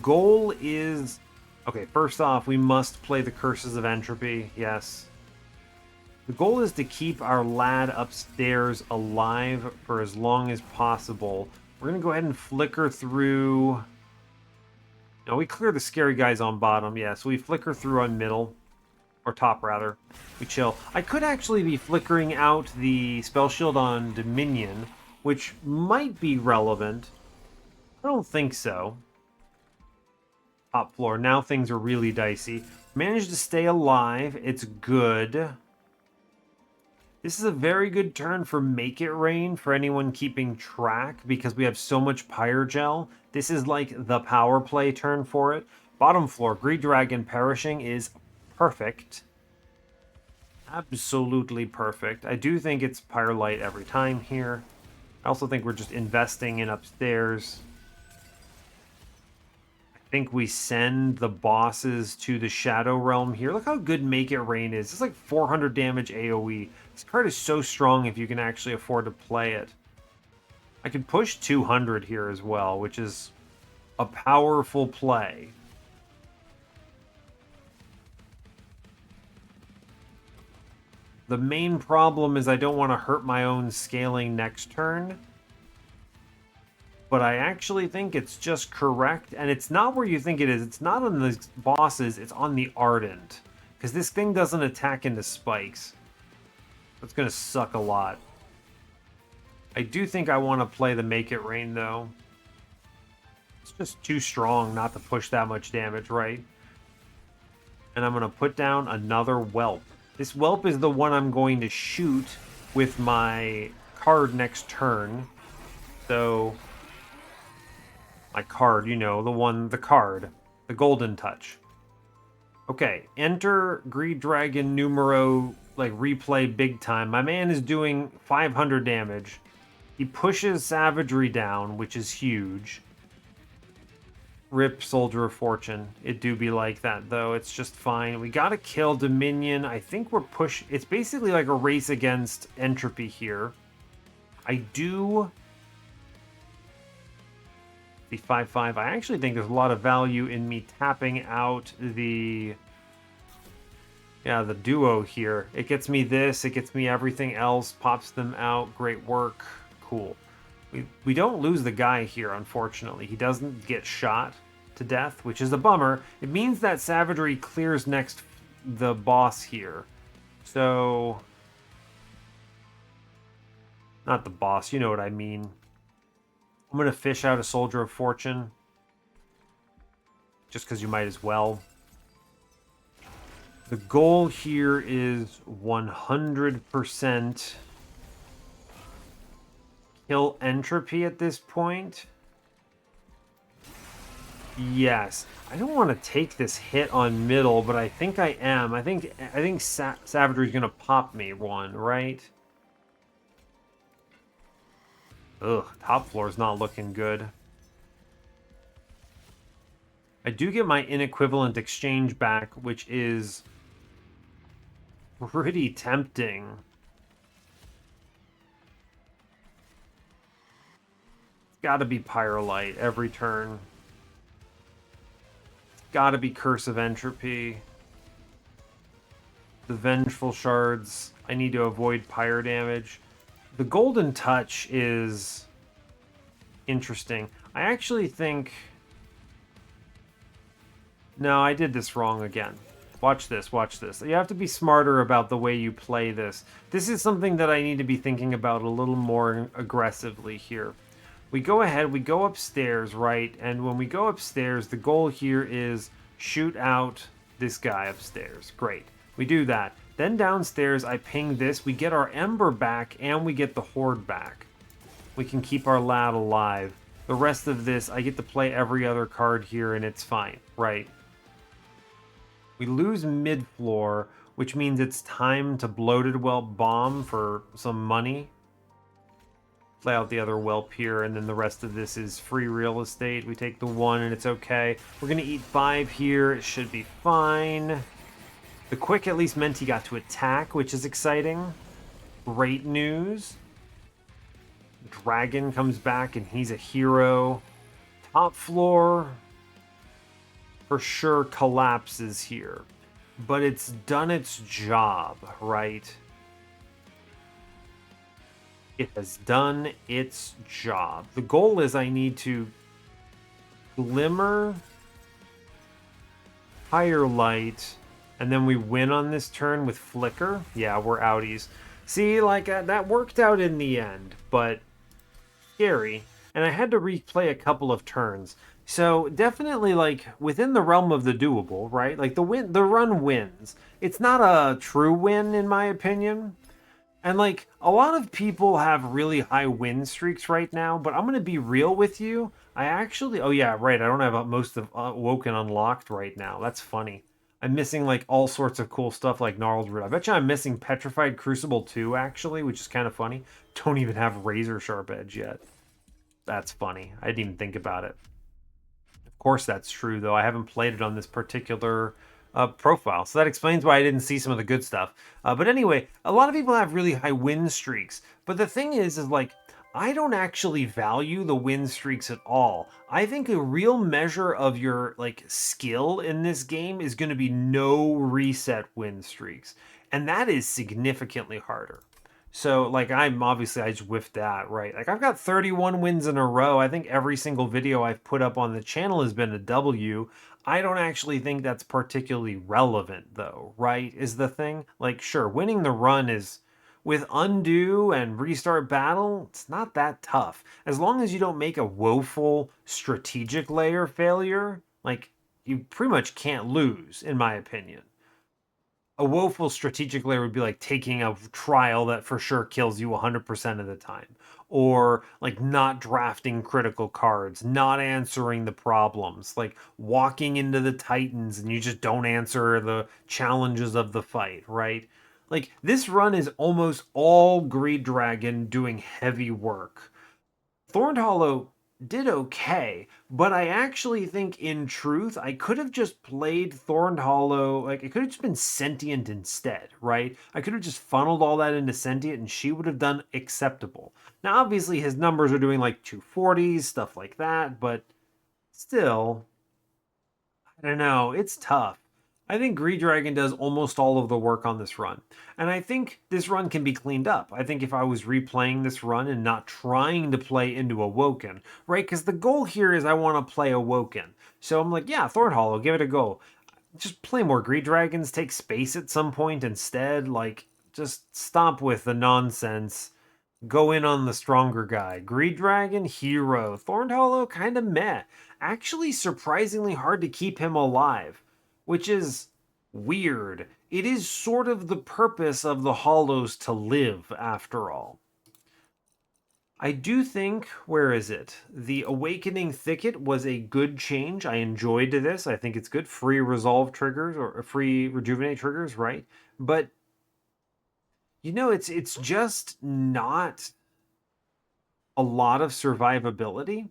Goal is... Okay, first off, we must play the Curses of Entropy. Yes. The goal is to keep our lad upstairs alive for as long as possible. We're going to go ahead and flicker through... No, we clear the scary guys on bottom. Yeah, so we flicker through on middle. Or top, rather. We chill. I could actually be flickering out the Spell Shield on Dominion, which might be relevant. I don't think so. Top floor. Now things are really dicey. Managed to stay alive. It's good. This is a very good turn for Make It Rain for anyone keeping track because we have so much Pyrogel. This is like the power play turn for it. Bottom floor, Greed Dragon perishing is perfect. Absolutely perfect. I do think it's Pyrelight every time here. I also think we're just investing in upstairs. I think we send the bosses to the Shadow Realm here. Look how good Make It Rain is. It's like 400 damage AoE. This card is so strong if you can actually afford to play it. I could push 200 here as well, which is a powerful play. The main problem is I don't want to hurt my own scaling next turn. But I actually think it's just correct. And it's not where you think it is. It's not on the bosses. It's on the Ardent. Because this thing doesn't attack into spikes. That's going to suck a lot. I do think I want to play the Make It Rain, though. It's just too strong not to push that much damage, right? And I'm going to put down another Whelp. This Whelp is the one I'm going to shoot with my card next turn. So My card, you know, the card. The golden touch. Okay, enter Greed Dragon numero, like, replay big time. My man is doing 500 damage. He pushes Savagery down, which is huge. Rip Soldier of Fortune. It do be like that, though. It's just fine. We gotta kill Dominion. I think we're It's basically like a race against Entropy here. I do... The 5/5. I actually think there's a lot of value in me tapping out the... Yeah, the duo here. It gets me this, it gets me everything else, pops them out. Great work. Cool. We don't lose the guy here, unfortunately. He doesn't get shot to death, which is a bummer. It means that Savagery clears next the boss here. So... Not the boss, you know what I mean. I'm going to fish out a Soldier of Fortune. Just because you might as well. The goal here is 100% kill Entropy at this point. Yes. I don't want to take this hit on middle, but I think I am. I think Savagery's going to pop me one, right? Ugh, top floor is not looking good. I do get my inequivalent exchange back, which is pretty tempting. It's got to be Pyrolite every turn. It's got to be Curse of Entropy. The Vengeful Shards. I need to avoid Pyre damage. The Golden Touch is interesting. I actually think... No, I did this wrong again. Watch this, watch this. You have to be smarter about the way you play this. This is something that I need to be thinking about a little more aggressively here. We go ahead, we go upstairs, right? And when we go upstairs, the goal here is shoot out this guy upstairs. Great. We do that. Then downstairs, I ping this. We get our Ember back, and we get the Horde back. We can keep our lad alive. The rest of this, I get to play every other card here, and it's fine, right? We lose mid-floor, which means it's time to Bloated Whelp bomb for some money. Play out the other Whelp here, and then the rest of this is free real estate. We take the 1, and it's okay. We're going to eat 5 here. It should be fine. The quick at least meant he got to attack, which is exciting. Great news. Dragon comes back, and he's a hero. Top floor... for sure collapses here, but it's done its job, right? It has done its job. The goal is I need to Glimmer, Higher Light, and then we win on this turn with Flicker. Yeah, we're outies. See, like, that worked out in the end, but scary. And I had to replay a couple of turns. So definitely, like, within the realm of the doable, right? Like, the run wins. It's not a true win, in my opinion. And, like, a lot of people have really high win streaks right now, but I'm going to be real with you. I actually... Oh, yeah, right. I don't have most of Awoken unlocked right now. That's funny. I'm missing, like, all sorts of cool stuff like Gnarled Root. I bet you I'm missing Petrified Crucible too, actually, which is kind of funny. Don't even have Razor Sharp Edge yet. That's funny. I didn't even think about it. Of course that's true, though. I haven't played it on this particular profile, so that explains why I didn't see some of the good stuff. But anyway, a lot of people have really high win streaks. But the thing is like, I don't actually value the win streaks at all. I think a real measure of your like skill in this game is going to be no reset win streaks. And that is significantly harder. So, like, I just whiffed that, right? Like, I've got 31 wins in a row. I think every single video I've put up on the channel has been a W. I don't actually think that's particularly relevant, though, right? Is the thing? Like, sure, winning the run is... With undo and restart battle, it's not that tough. As long as you don't make a woeful strategic layer failure, like, you pretty much can't lose, in my opinion. A woeful strategic layer would be like taking a trial that for sure kills you 100% of the time. or like not drafting critical cards, not answering the problems, like walking into the Titans and you just don't answer the challenges of the fight, right? Like this run is almost all Greed Dragon doing heavy work. Thorned Hollow did okay, but I actually think in truth I could have just played Thorned Hollow, like it could have just been Sentient instead, right? I could have just funneled all that into Sentient and she would have done acceptable. Now obviously his numbers are doing like 240s, stuff like that, but still, I don't know, it's tough. I think Greed Dragon does almost all of the work on this run. And I think this run can be cleaned up. I think if I was replaying this run and not trying to play into Awoken, right? Because the goal here is I want to play Awoken. So I'm like, yeah, Thorn Hollow, give it a go. Just play more Greed Dragons, take space at some point instead. Like, just stop with the nonsense. Go in on the stronger guy. Greed Dragon, hero. Thorned Hollow, kind of meh. Actually, surprisingly hard to keep him alive, which is weird. It is sort of the purpose of the Hollows to live, after all. I do think, where is it? The Awakening Thicket was a good change. I enjoyed this. I think it's good. Free resolve triggers or free rejuvenate triggers, right? But you know, it's just not a lot of survivability.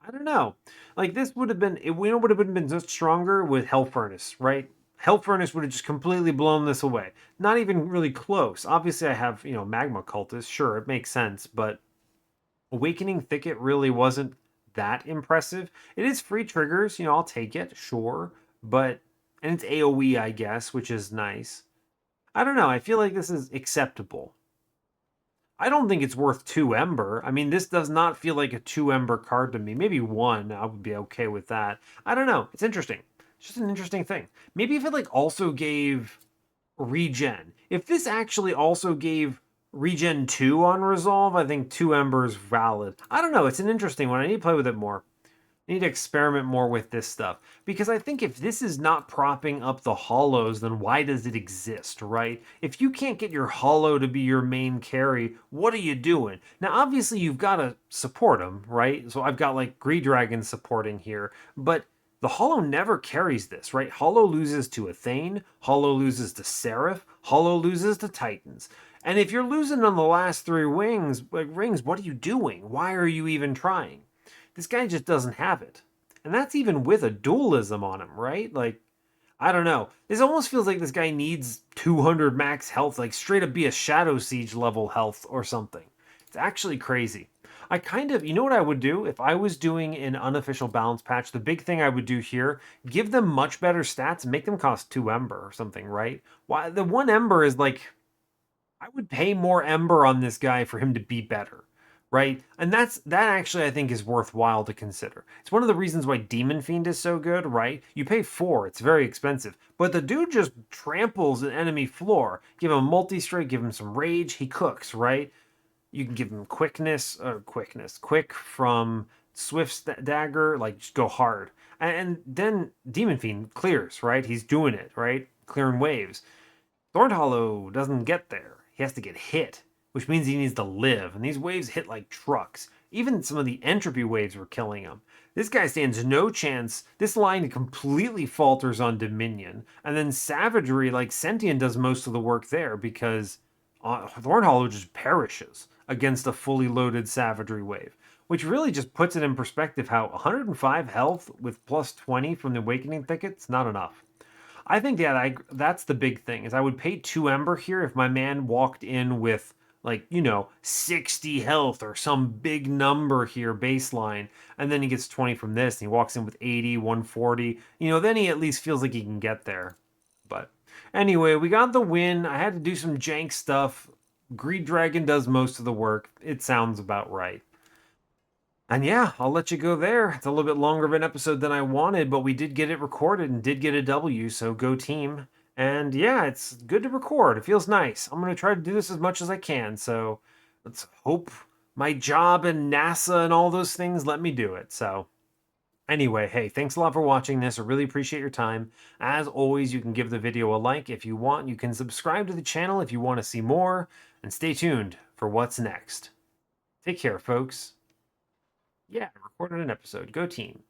I don't know. Like this would have been, it would have been much stronger with Hell Furnace, right? Hell Furnace would have just completely blown this away. Not even really close. Obviously, I have Magma Cultist. Sure, it makes sense, but Awakening Thicket really wasn't that impressive. It is free triggers. I'll take it, sure, but and it's AOE, I guess, which is nice. I don't know. I feel like this is acceptable. I don't think it's worth 2 Ember. I mean, this does not feel like a 2 Ember card to me. Maybe 1, I would be okay with that. I don't know. It's interesting. It's just an interesting thing. Maybe if it like also gave regen. If this actually also gave regen 2 on resolve, I think 2 Ember is valid. I don't know. It's an interesting one. I need to play with it more. I need to experiment more with this stuff. Because I think if this is not propping up the hollows, then why does it exist, right? If you can't get your hollow to be your main carry, what are you doing? Now, obviously, you've got to support them, right? So I've got like Greed Dragon supporting here, but the hollow never carries this, right? Hollow loses to Athane, hollow loses to Seraph, hollow loses to Titans. And if you're losing on the last 3 rings, what are you doing? Why are you even trying? This guy just doesn't have it. And that's even with a dualism on him, right? Like, I don't know. This almost feels like this guy needs 200 max health, like straight up be a Shadow Siege level health or something. It's actually crazy. I kind of, you know what I would do? If I was doing an unofficial balance patch, the big thing I would do here, give them much better stats and make them cost 2 Ember or something, right? Why the 1 Ember is like, I would pay more Ember on this guy for him to be better, right? And that actually I think is worthwhile to consider. It's one of the reasons why Demon Fiend is so good, right? You pay 4, it's very expensive, but the dude just tramples an enemy floor. Give him multi-strike, give him some rage, he cooks, right? You can give him quick from Swift's dagger, like just go hard. And then Demon Fiend clears, right? He's doing it, right? Clearing waves. Thorned Hollow doesn't get there. He has to get hit, which means he needs to live. And these waves hit like trucks. Even some of the entropy waves were killing him. This guy stands no chance. This line completely falters on Dominion. And then Savagery, like Sentient, does most of the work there because Thorned Hollow just perishes against a fully loaded Savagery wave. Which really just puts it in perspective how 105 health with plus 20 from the Awakening Thicket's not enough. I think that's the big thing is I would pay 2 Ember here if my man walked in with like 60 health or some big number here baseline, and then he gets 20 from this and he walks in with 80, 140. Then he at least feels like he can get there. But anyway, we got the win. I had to do some jank stuff. Greed Dragon does most of the work. It sounds about right. And yeah, I'll let you go there. It's a little bit longer of an episode than I wanted, but we did get it recorded and did get a W, so go team. And yeah, it's good to record. It feels nice. I'm going to try to do this as much as I can, so let's hope my job and NASA and all those things let me do it. So anyway, hey, thanks a lot for watching this. I really appreciate your time. As always, you can give the video a like if you want. You can subscribe to the channel if you want to see more, and stay tuned for what's next. Take care, folks. Yeah, recorded an episode. Go team.